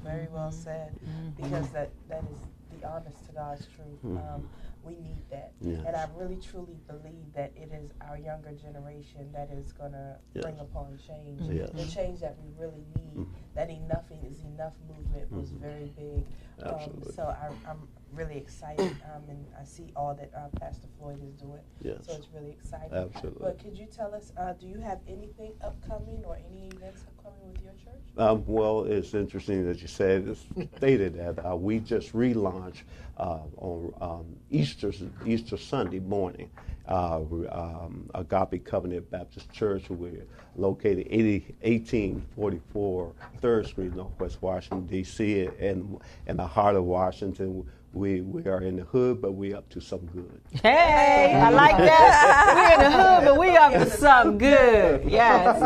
Very well said. Because that is the honest to God's truth. We need that. Yes. And I really truly believe that it is our younger generation that is going to bring upon change. Yes. The change that we really need. That enough is enough movement was very big. Absolutely. So I'm really excited, and I see all that Pastor Floyd is doing. Yes. So it's really exciting. Absolutely. But could you tell us, do you have anything upcoming or any events upcoming with your church? Well, it's interesting that you said, it's stated that we just relaunched on Easter Sunday morning. Agape Covenant Baptist Church. We're located 1844 3rd Street, Northwest Washington, D.C., and in the heart of Washington. We are in the hood, but we up to something good. Hey, I like that. We're in the hood, but we up to something good. Yes.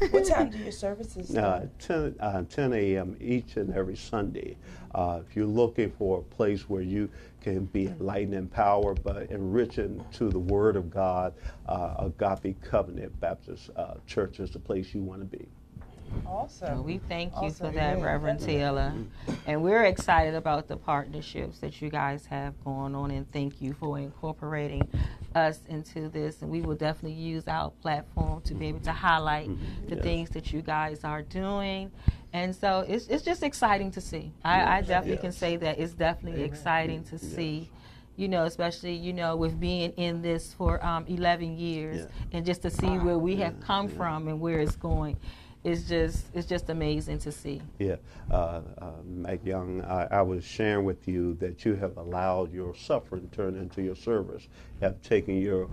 What time do your services start? 10 a.m. each and every Sunday. If you're looking for a place where you can be enlightened and empowered, but enriching to the Word of God, Agape Covenant Baptist Church is the place you want to be. Awesome. Well, we thank you Awesome. for that, Reverend Taylor. And we're excited about the partnerships that you guys have going on, and thank you for incorporating us into this. And we will definitely use our platform to be able to highlight the things that you guys are doing. And so it's just exciting to see. I definitely can say that it's definitely exciting to see. You know, especially, you know, with being in this for 11 years and just to see where we have come from and where it's going. it's just amazing to see. Yeah, Mac Young, I was sharing with you that you have allowed your suffering to turn into your service, have taken your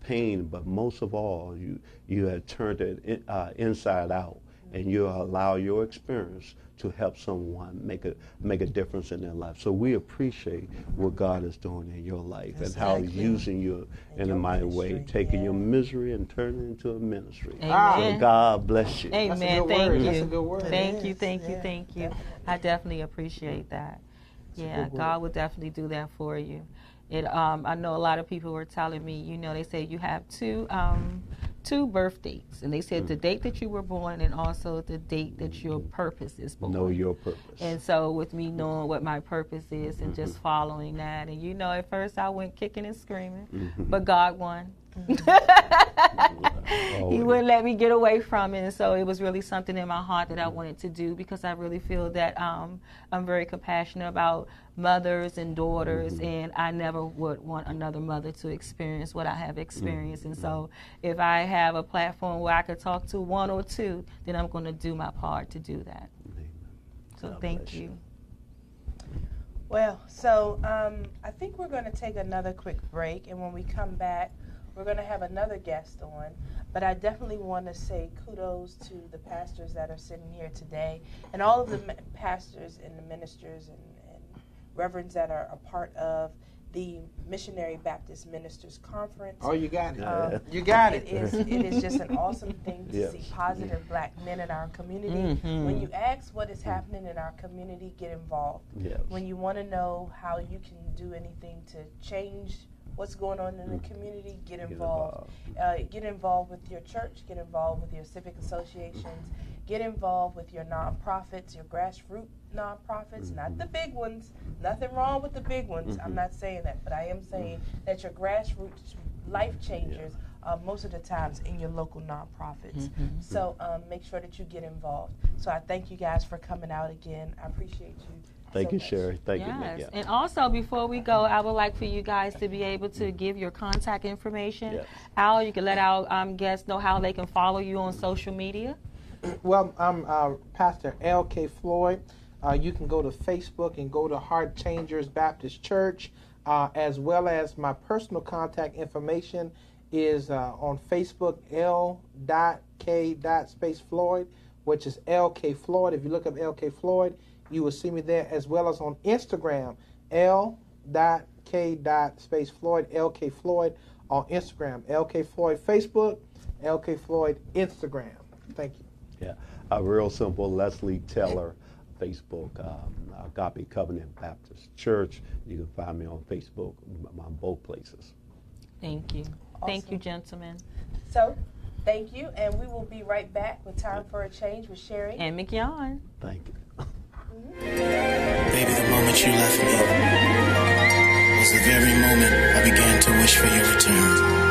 pain, but most of all, you have turned it inside out, and you allow your experience to help someone make a difference in their life. So we appreciate what God is doing in your life and how He's using you in a mighty way, taking your misery and turning it into a ministry. Amen. So God bless you. Amen. Thank you. That's a good word. Thank you. I definitely appreciate that. Yeah, God would definitely do that for you. I know a lot of people were telling me, they say you have two birth dates, and they said the date that you were born and also the date that your purpose is born. Know your purpose. And so with me knowing what my purpose is and just following that, and at first I went kicking and screaming, but God won. He wouldn't let me get away from it, and so it was really something in my heart that I wanted to do, because I really feel that I'm very compassionate about mothers and daughters, and I never would want another mother to experience what I have experienced. And so if I have a platform where I could talk to one or two, then I'm going to do my part to do that. So thank you. Well, so I think we're going to take another quick break, and when we come back, we're going to have another guest on. But I definitely want to say kudos to the pastors that are sitting here today, and all of the pastors and the ministers and reverends that are a part of the Missionary Baptist Ministers Conference. Oh, you got it. You got it. It is just an awesome thing to see positive black men in our community. When you ask what is happening in our community, get involved. When you want to know how you can do anything to change what's going on in the community, get involved. Get involved with your church, get involved with your civic associations, get involved with your nonprofits, your grassroots nonprofits, not the big ones. Nothing wrong with the big ones. I'm not saying that, but I am saying that your grassroots life changers most of the times in your local nonprofits. So make sure that you get involved. So I thank you guys for coming out again. I appreciate you. Thank you, Sherry. Thank you, Nick. And also, before we go, I would like for you guys to be able to give your contact information. Al, you can let our guests know how they can follow you on social media. Well, I'm Pastor L.K. Floyd. You can go to Facebook and go to Heart Changers Baptist Church, as well as my personal contact information is on Facebook, L.K.Floyd, which is L.K. Floyd. If you look up L.K. Floyd, you will see me there, as well as on Instagram, L.K.Floyd, L.K. Floyd on Instagram, L.K. Floyd Facebook, L.K. Floyd Instagram. Thank you. Yeah, real simple, Leslie Taylor, Facebook, Agape Covenant Baptist Church. You can find me on Facebook, on both places. Thank you. Awesome. Thank you, gentlemen. So, thank you, and we will be right back with Time for a Change with Sherry and McYarn. Thank you. Baby, the moment you left me was the very moment I began to wish for your return.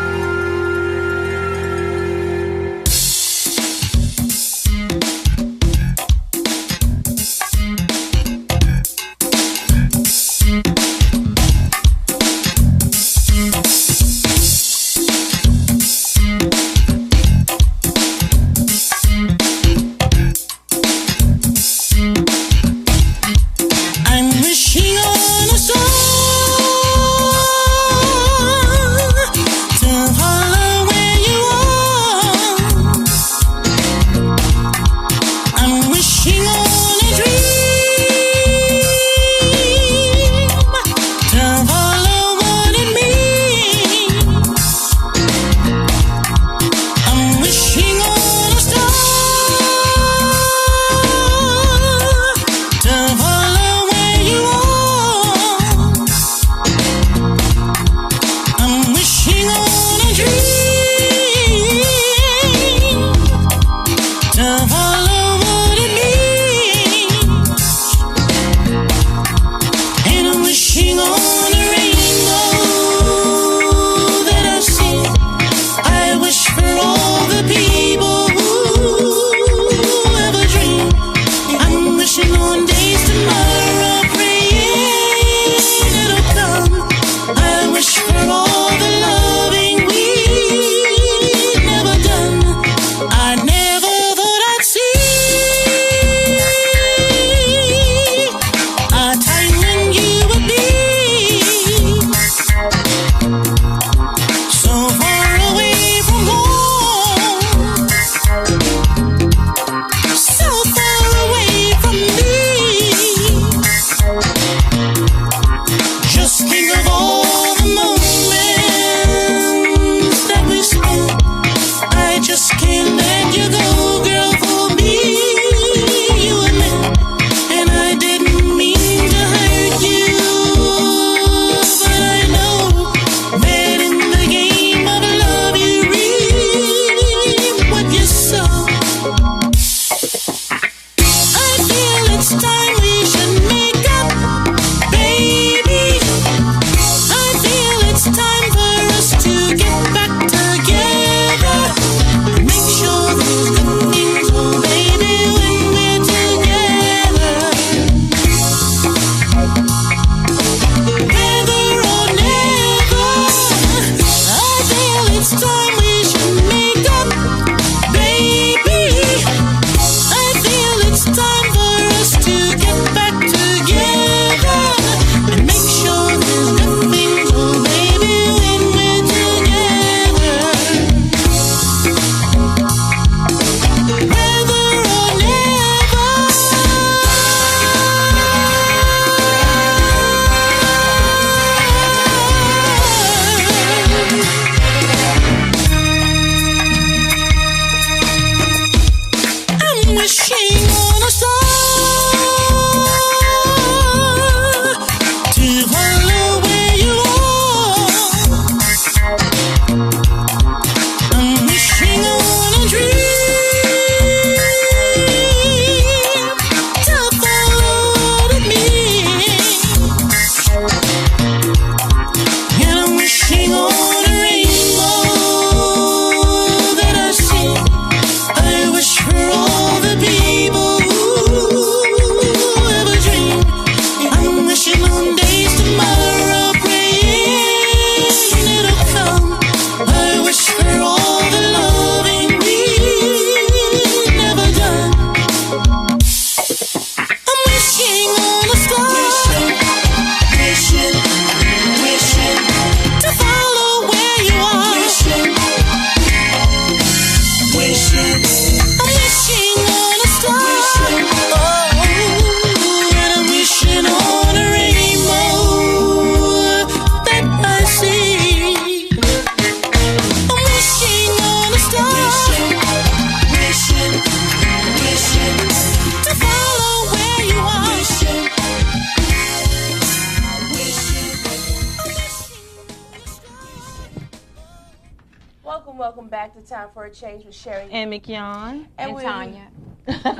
welcome back to Time for a Change with Sherry and McYon and Tanya. I'm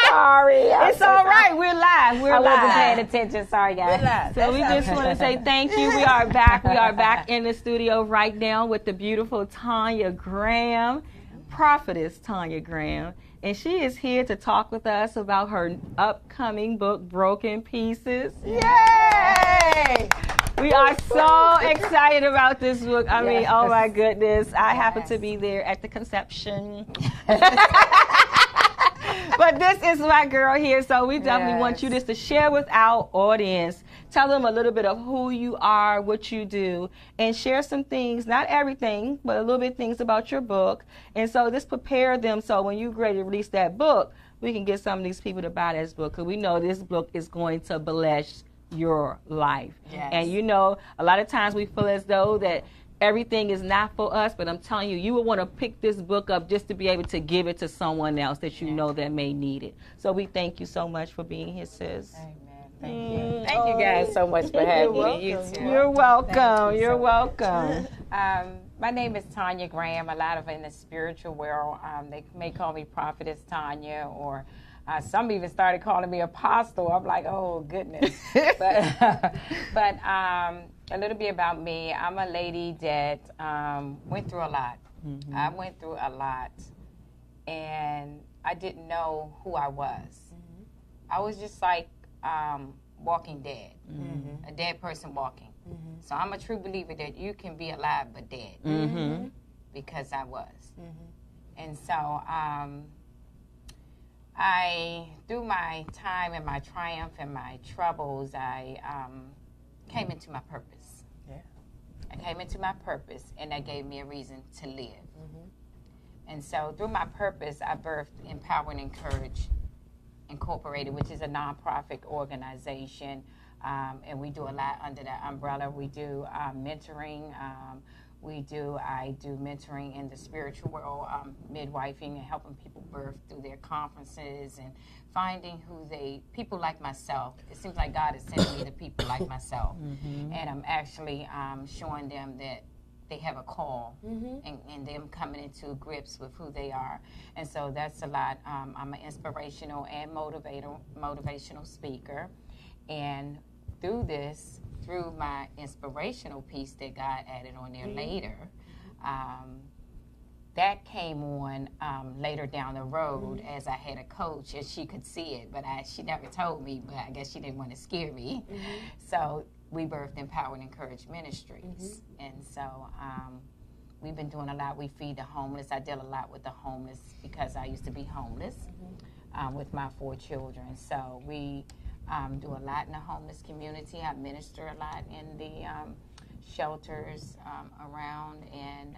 sorry. It's all right. We're live. I wasn't paying attention. Sorry, guys. We're live. So we just want to say thank you. We are back. We are back in the studio right now with the beautiful Tanya Graham, prophetess Tanya Graham. And she is here to talk with us about her upcoming book, Broken Pieces. Yay! We are so excited about this book. I mean, oh my goodness. I happened to be there at the conception. But this is my girl here, so we definitely want you just to share with our audience. Tell them a little bit of who you are, what you do, and share some things, not everything, but a little bit things about your book. And so just prepare them so when you're ready to release that book, we can get some of these people to buy this book, because we know this book is going to bless your life. Yes. And you know, a lot of times we feel as though that everything is not for us, but I'm telling you, you would want to pick this book up just to be able to give it to someone else that you know that may need it. So we thank you so much for being here, sis. Amen. Thank you. Thank you guys so much for having me. You're welcome. You're welcome. My name is Tanya Graham. A lot of in the spiritual world, they may call me Prophetess Tanya, or some even started calling me Apostle. I'm like, oh goodness. but a little bit about me. I'm a lady that went through a lot. Mm-hmm. I went through a lot, and I didn't know who I was. Mm-hmm. I was just like walking dead, a dead person walking. Mm-hmm. So I'm a true believer that you can be alive but dead, because I was. Mm-hmm. And so I, through my time and my triumph and my troubles, I came into my purpose. Yeah. I came into my purpose, and that gave me a reason to live. Mm-hmm. And so through my purpose, I birthed Empower and Encourage Incorporated, which is a nonprofit organization, and we do a lot under that umbrella. We do mentoring. I do mentoring in the spiritual world, midwifing and helping people birth through their conferences and finding people like myself. It seems like God is sending me to people like myself. Mm-hmm. And I'm actually showing them that they have a call, and them coming into grips with who they are. And so that's a lot. I'm an inspirational and motivational speaker. And through my inspirational piece that God added on there later, that came on later down the road as I had a coach, and she could see it, but she never told me, but I guess she didn't want to scare me. So we birthed Empower and Encourage Ministries. And so we've been doing a lot. We feed the homeless. I deal a lot with the homeless because I used to be homeless with my 4 children. So we do a lot in the homeless community. I minister a lot in the shelters around, and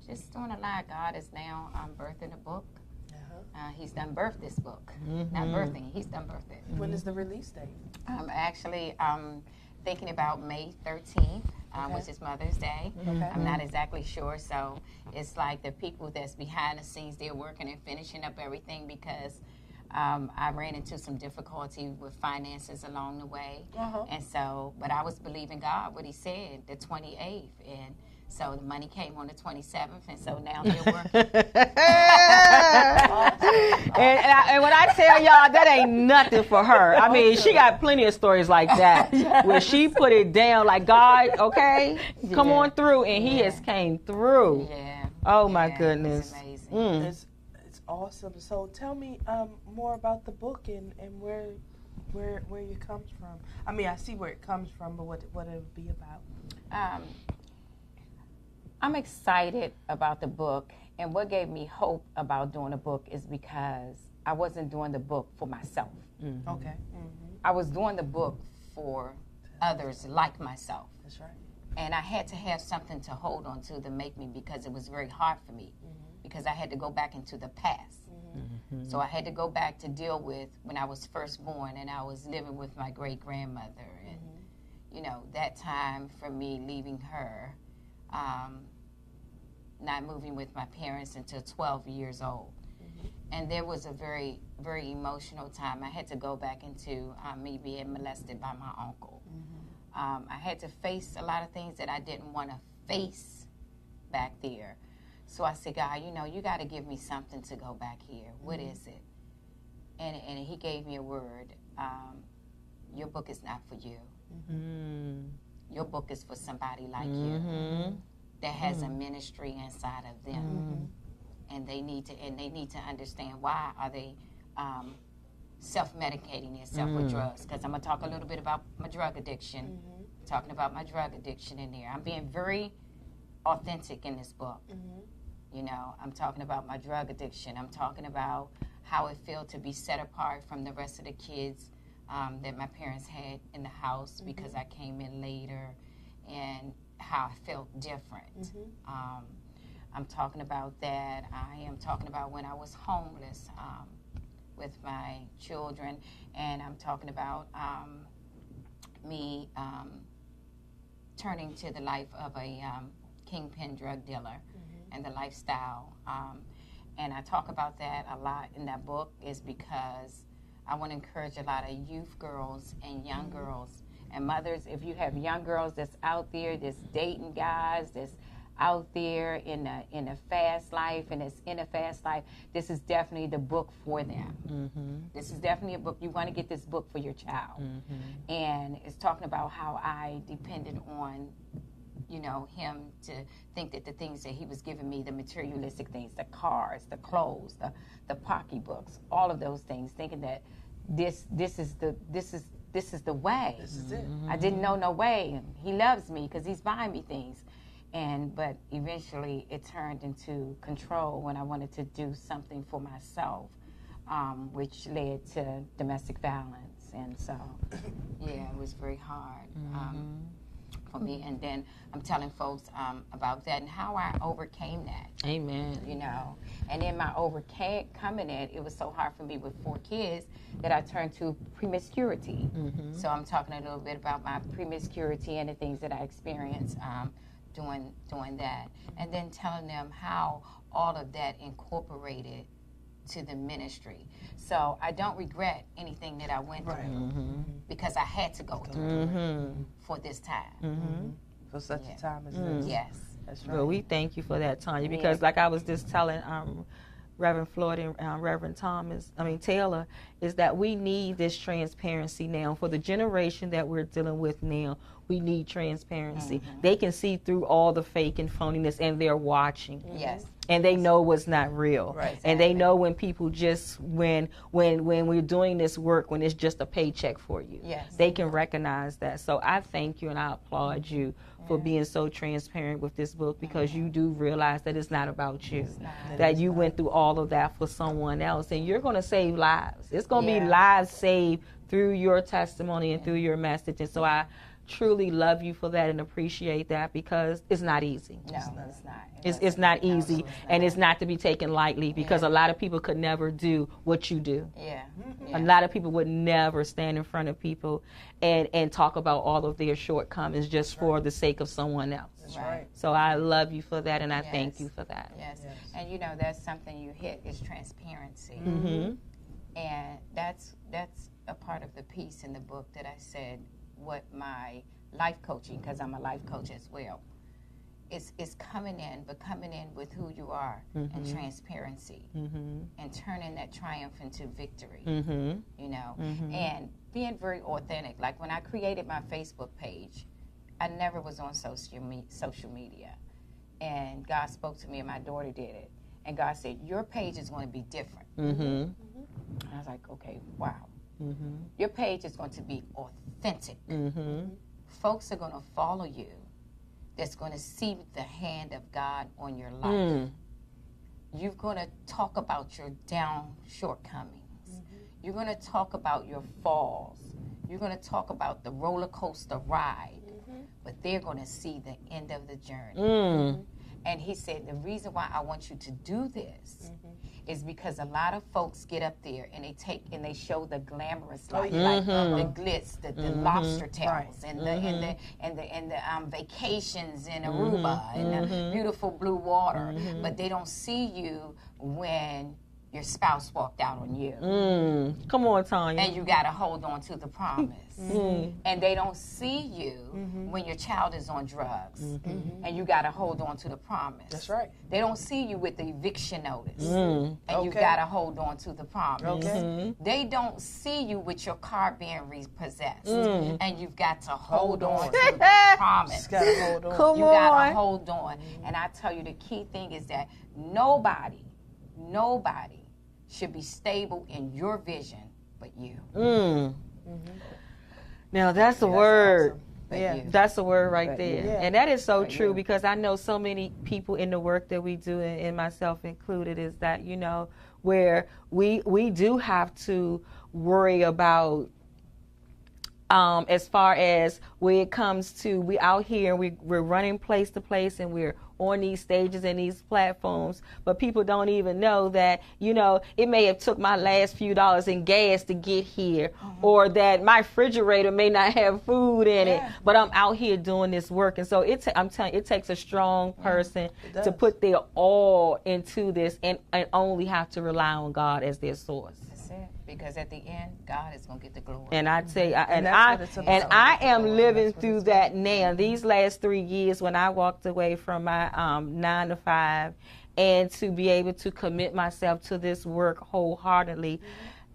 just doing a lot. God is now birthing a book. He's done birthed this book. Not birthing, he's done birthed it. When is the release date? I'm thinking about May 13th, which is Mother's Day. I'm not exactly sure, so it's like the people that's behind the scenes, they're working and finishing up everything, because I ran into some difficulty with finances along the way. And so, but I was believing God, what he said, the 28th, and so the money came on the 27th, and so now they're working. and when I tell y'all, that ain't nothing for her. I mean, she got plenty of stories like that, where she put it down like, God, okay, come on through, and he has came through. Oh my goodness. It's amazing. It's awesome. So tell me more about the book and where it comes from. I mean, I see where it comes from, but what it'll be about. I'm excited about the book, and what gave me hope about doing the book is because I wasn't doing the book for myself. Okay. I was doing the book for others like myself. That's right. And I had to have something to hold on to make me, because it was very hard for me, because I had to go back into the past. So I had to go back to deal with when I was first born, and I was living with my great-grandmother, and you know, that time for me leaving her, not moving with my parents until 12 years old. And there was a very, very emotional time. I had to go back into me being molested by my uncle. I had to face a lot of things that I didn't want to face back there. So I said, God, you know, you got to give me something to go back here. What is it? And he gave me a word. Your book is not for you. Your book is for somebody like you that has a ministry inside of them, and they need to understand why are they self-medicating themselves with drugs. Because I'm gonna talk a little bit about my drug addiction. Talking about my drug addiction in there. I'm being very authentic in this book. You know, I'm talking about my drug addiction. I'm talking about how it felt to be set apart from the rest of the kids that my parents had in the house because I came in later, and how I felt different. I'm talking about that. I am talking about when I was homeless with my children, and I'm talking about me turning to the life of a kingpin drug dealer and the lifestyle. And I talk about that a lot in that book is because I want to encourage a lot of youth girls and young girls and mothers. If you have young girls that's out there, that's dating guys, that's out there in a fast life and it's in a fast life, this is definitely the book for them. This is definitely a book. You want to get this book for your child. And it's talking about how I depended on, you know, him to think that the things that he was giving me, the materialistic things, the cars, the clothes, the pocketbooks, all of those things, thinking that this is the way. This is it. I didn't know no way. He loves me because he's buying me things. But eventually it turned into control when I wanted to do something for myself, which led to domestic violence. And so, yeah, it was very hard for me. And then I'm telling folks about that and how I overcame that. Amen. You know, and in my overcoming it was so hard for me with 4 kids that I turned to promiscuity. So I'm talking a little bit about my promiscuity and the things that I experienced doing that, and then telling them how all of that incorporated to the ministry. So I don't regret anything that I went through because I had to go through for this time. For such a time as this. Yes. That's right. Well, we thank you for that, Tanya, because like I was just telling Reverend Floyd and Reverend Taylor, is that we need this transparency now. For the generation that we're dealing with now, we need transparency. They can see through all the fake and phoniness, and they're watching. Yes. And they know what's not real. Right, exactly. And they know when people just, when we're doing this work, when it's just a paycheck for you. Yes. They can recognize that. So I thank you and I applaud you for being so transparent with this book, because you do realize that it's not about you. That you went through all of that for someone else. And you're going to save lives. It's going to be lives saved through your testimony and through your message. And so I truly love you for that and appreciate that, because it's not easy. No, it's not. It's not easy, and it's not to be taken lightly, because a lot of people could never do what you do. A lot of people would never stand in front of people and talk about all of their shortcomings just for the sake of someone else. That's right. So I love you for that, and I thank you for that. Yes. And you know, that's something you hit is transparency. And that's a part of the piece in the book that I said what my life coaching, because I'm a life coach as well, is coming in, but coming in with who you are and transparency and turning that triumph into victory, you know, and being very authentic. Like when I created my Facebook page, I never was on social media. And God spoke to me, and my daughter did it. And God said, your page is going to be different. And I was like, okay, wow. Your page is going to be authentic. Folks are going to follow you that's going to see the hand of God on your life. You're going to talk about your shortcomings. You're going to talk about your falls. You're going to talk about the roller coaster ride. But they're going to see the end of the journey. And he said, the reason why I want you to do this is because a lot of folks get up there and they show the glamorous life, like the glitz, the lobster tails, and the vacations in Aruba and the beautiful blue water. But they don't see you when your spouse walked out on you. Come on, Tanya. And you got to hold on to the promise. And they don't see you when your child is on drugs. And you got to hold on to the promise. That's right. They don't see you with the eviction notice. And you got to hold on to the promise. They don't see you with your car being repossessed. And you've got to hold on to the promise. You got to hold on. Come You on. got to hold on. And I tell you, the key thing is that nobody should be stable in your vision but you. Now that's a word. Awesome. Yeah. That's a word right there. Yeah. And that is so true because I know so many people in the work that we do, and myself included, is that, you know, where we do have to worry about as far as when it comes to, we out here and we're running place to place and we're on these stages and these platforms, but people don't even know that, you know, it may have took my last few dollars in gas to get here, or that my refrigerator may not have food in it, but I'm out here doing this work. And so I'm telling you, it takes a strong person to put their all into this and only have to rely on God as their source. That's it. Because at the end, God is going to get the glory. And I tell you, I am living through that now. These last 3 years when I walked away from my 9 to 5 and to be able to commit myself to this work wholeheartedly,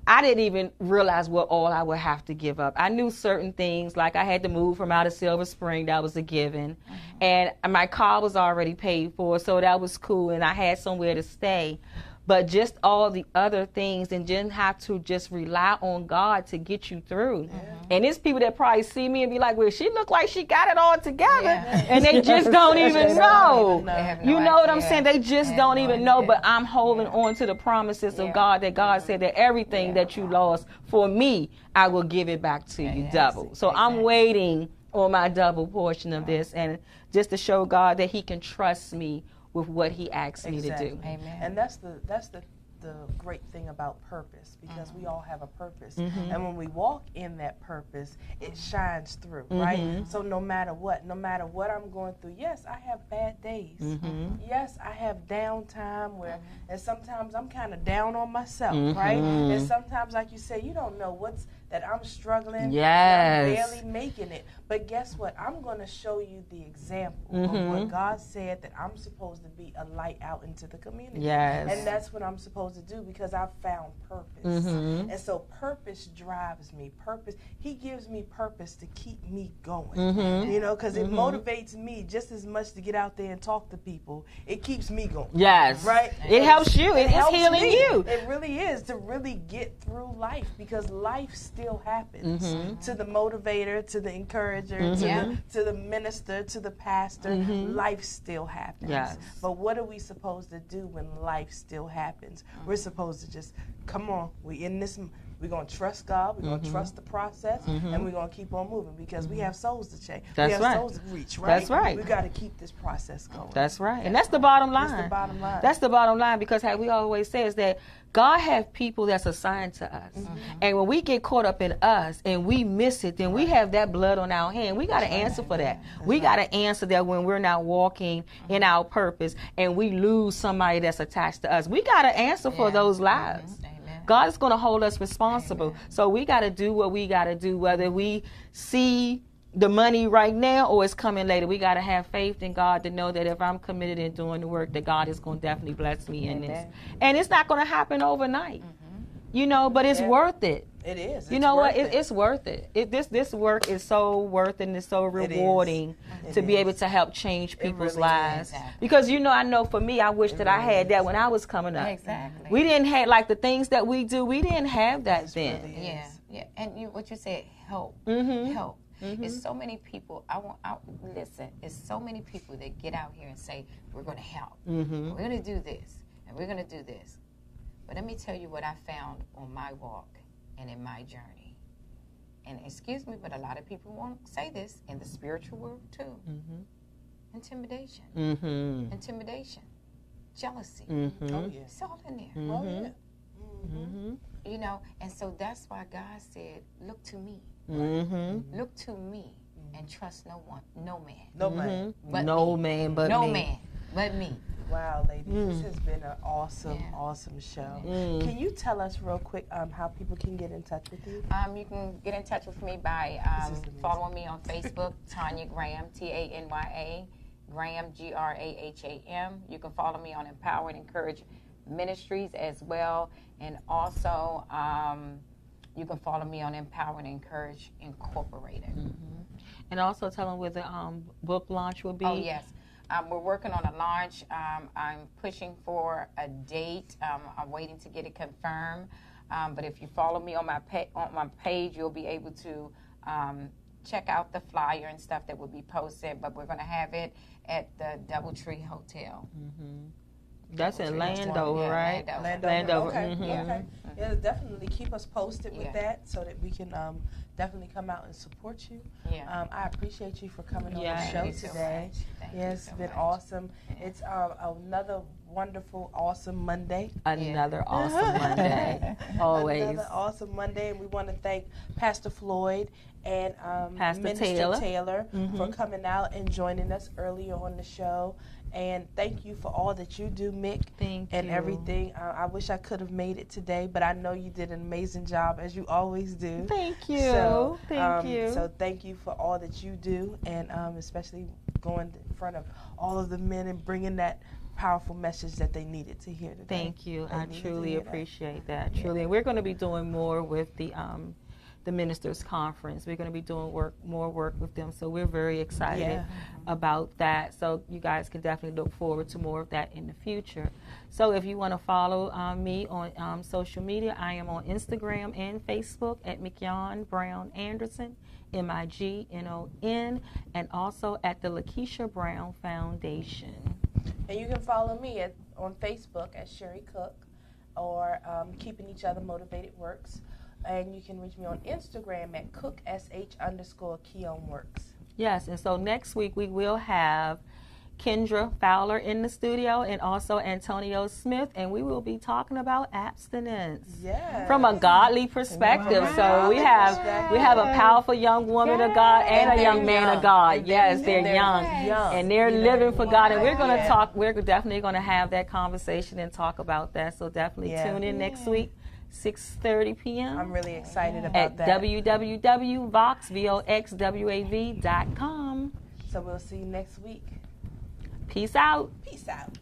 I didn't even realize what all I would have to give up. I knew certain things, like I had to move from out of Silver Spring, that was a given. And my car was already paid for, so that was cool, and I had somewhere to stay. But just all the other things, and didn't have to just rely on God to get you through. And there's people that probably see me and be like, well, she look like she got it all together. And they just don't even know. You know what I'm saying? They just don't even know. But I'm holding on to the promises of God, that God said that everything that you lost for me, I will give it back to you double. So I'm waiting on my double portion of this, and just to show God that he can trust me with what he asked me to do. Amen. And that's the great thing about purpose, because we all have a purpose. And when we walk in that purpose, it shines through, right? So no matter what I'm going through, yes, I have bad days. Yes, I have downtime where, and sometimes I'm kind of down on myself, right? And sometimes, like you say, you don't know that I'm struggling, and I'm barely making it. But guess what? I'm going to show you the example of what God said, that I'm supposed to be a light out into the community. And that's what I'm supposed to do, because I've found purpose. And so purpose drives me. Purpose, he gives me purpose to keep me going. You know, because it motivates me just as much to get out there and talk to people. It keeps me going. Right? It helps you. It is healing you. It really is, to really get through life, because life still happens. To the motivator, to the encourager, to the minister, to the pastor, life still happens. But what are we supposed to do when life still happens? We're supposed to just, come on, we in this, we're going to trust God, we're going to trust the process, and we're going to keep on moving, because we have souls to change. We have souls to reach, right? That's right. We got to keep this process going. That's right. And that's the bottom line. That's the bottom line. That's the bottom line, because how we always say is that God has people that's assigned to us. And when we get caught up in us and we miss it, then we have that blood on our hand. We got to answer for that. We got to answer that when we're not walking in our purpose and we lose somebody that's attached to us. We got to answer for those lives. God is going to hold us responsible. So we got to do what we got to do, whether we see the money right now or it's coming later. We got to have faith in God to know that if I'm committed in doing the work, that God is going to definitely bless me in this. And it's not going to happen overnight, you know, but it's worth it. It is. You know what? It's worth it. This work is so worth it, and it's so rewarding to be able to help change people's lives. Because, you know, I know for me, I wish that I had that when I was coming up. Exactly. We didn't have, like, the things that we do, we didn't have that then. Yeah. And what you said, help. Help. It's so many people. Listen. It's so many people that get out here and say, "We're going to help. We're going to do this, and we're going to do this." But let me tell you what I found on my walk and in my journey. And excuse me, but a lot of people won't say this in the spiritual world too. Intimidation. Intimidation. Jealousy. Oh yeah. It's all in there. Oh yeah. You know, and so that's why God said, "Look to me." Look to me and trust no man. No man. But No me. man but No me. man but me. Wow, ladies, this has been an awesome show. Can you tell us real quick how people can get in touch with you? You can get in touch with me by following me on Facebook, Tanya Graham, Tanya, Graham, Graham. You can follow me on Empower and Encourage Ministries as well, and also you can follow me on Empower and Encourage Incorporated. And also tell them where the book launch will be. Oh, yes. We're working on a launch. I'm pushing for a date. I'm waiting to get it confirmed. But if you follow me on my page, you'll be able to check out the flyer and stuff that will be posted. But we're going to have it at the Doubletree Hotel. That's in Landover, right? Landover. Okay. Okay. Yeah, definitely keep us posted with that so that we can definitely come out and support you. I appreciate you for coming on the show today. It's been awesome. It's another wonderful, awesome Monday. Another awesome Monday. Always. Another awesome Monday. And we want to thank Pastor Floyd and Pastor Minister Taylor for coming out and joining us earlier on the show. And thank you for all that you do, Mick. Thank and you. everything. I wish I could have made it today, but I know you did an amazing job, as you always do. Thank you. So, thank you. So thank you for all that you do, and especially going in front of all of the men and bringing that powerful message that they needed to hear today. Thank you. I truly appreciate that. Truly. And we're going to be doing more with the Ministers Conference. We're going to be doing more work with them, so we're very excited about that. So you guys can definitely look forward to more of that in the future. So if you want to follow me on social media, I am on Instagram and Facebook at Mignon Brown Anderson, MIGNON, and also at the Lakeisha Brown Foundation. And you can follow me on Facebook at Sherry Cook, or Keeping Each Other Motivated Works. And you can reach me on Instagram at cooksh_Keonworks. Yes, and so next week we will have Kendra Fowler in the studio and also Antonio Smith, and we will be talking about abstinence from a godly perspective. So we have a powerful young woman of God and a young man of God. Yes, they're young and they're living for God, and we're going to talk. We're definitely going to have that conversation and talk about that. So definitely tune in next week. 6:30 p.m. I'm really excited about that. At www.voxwav.com. So we'll see you next week. Peace out. Peace out.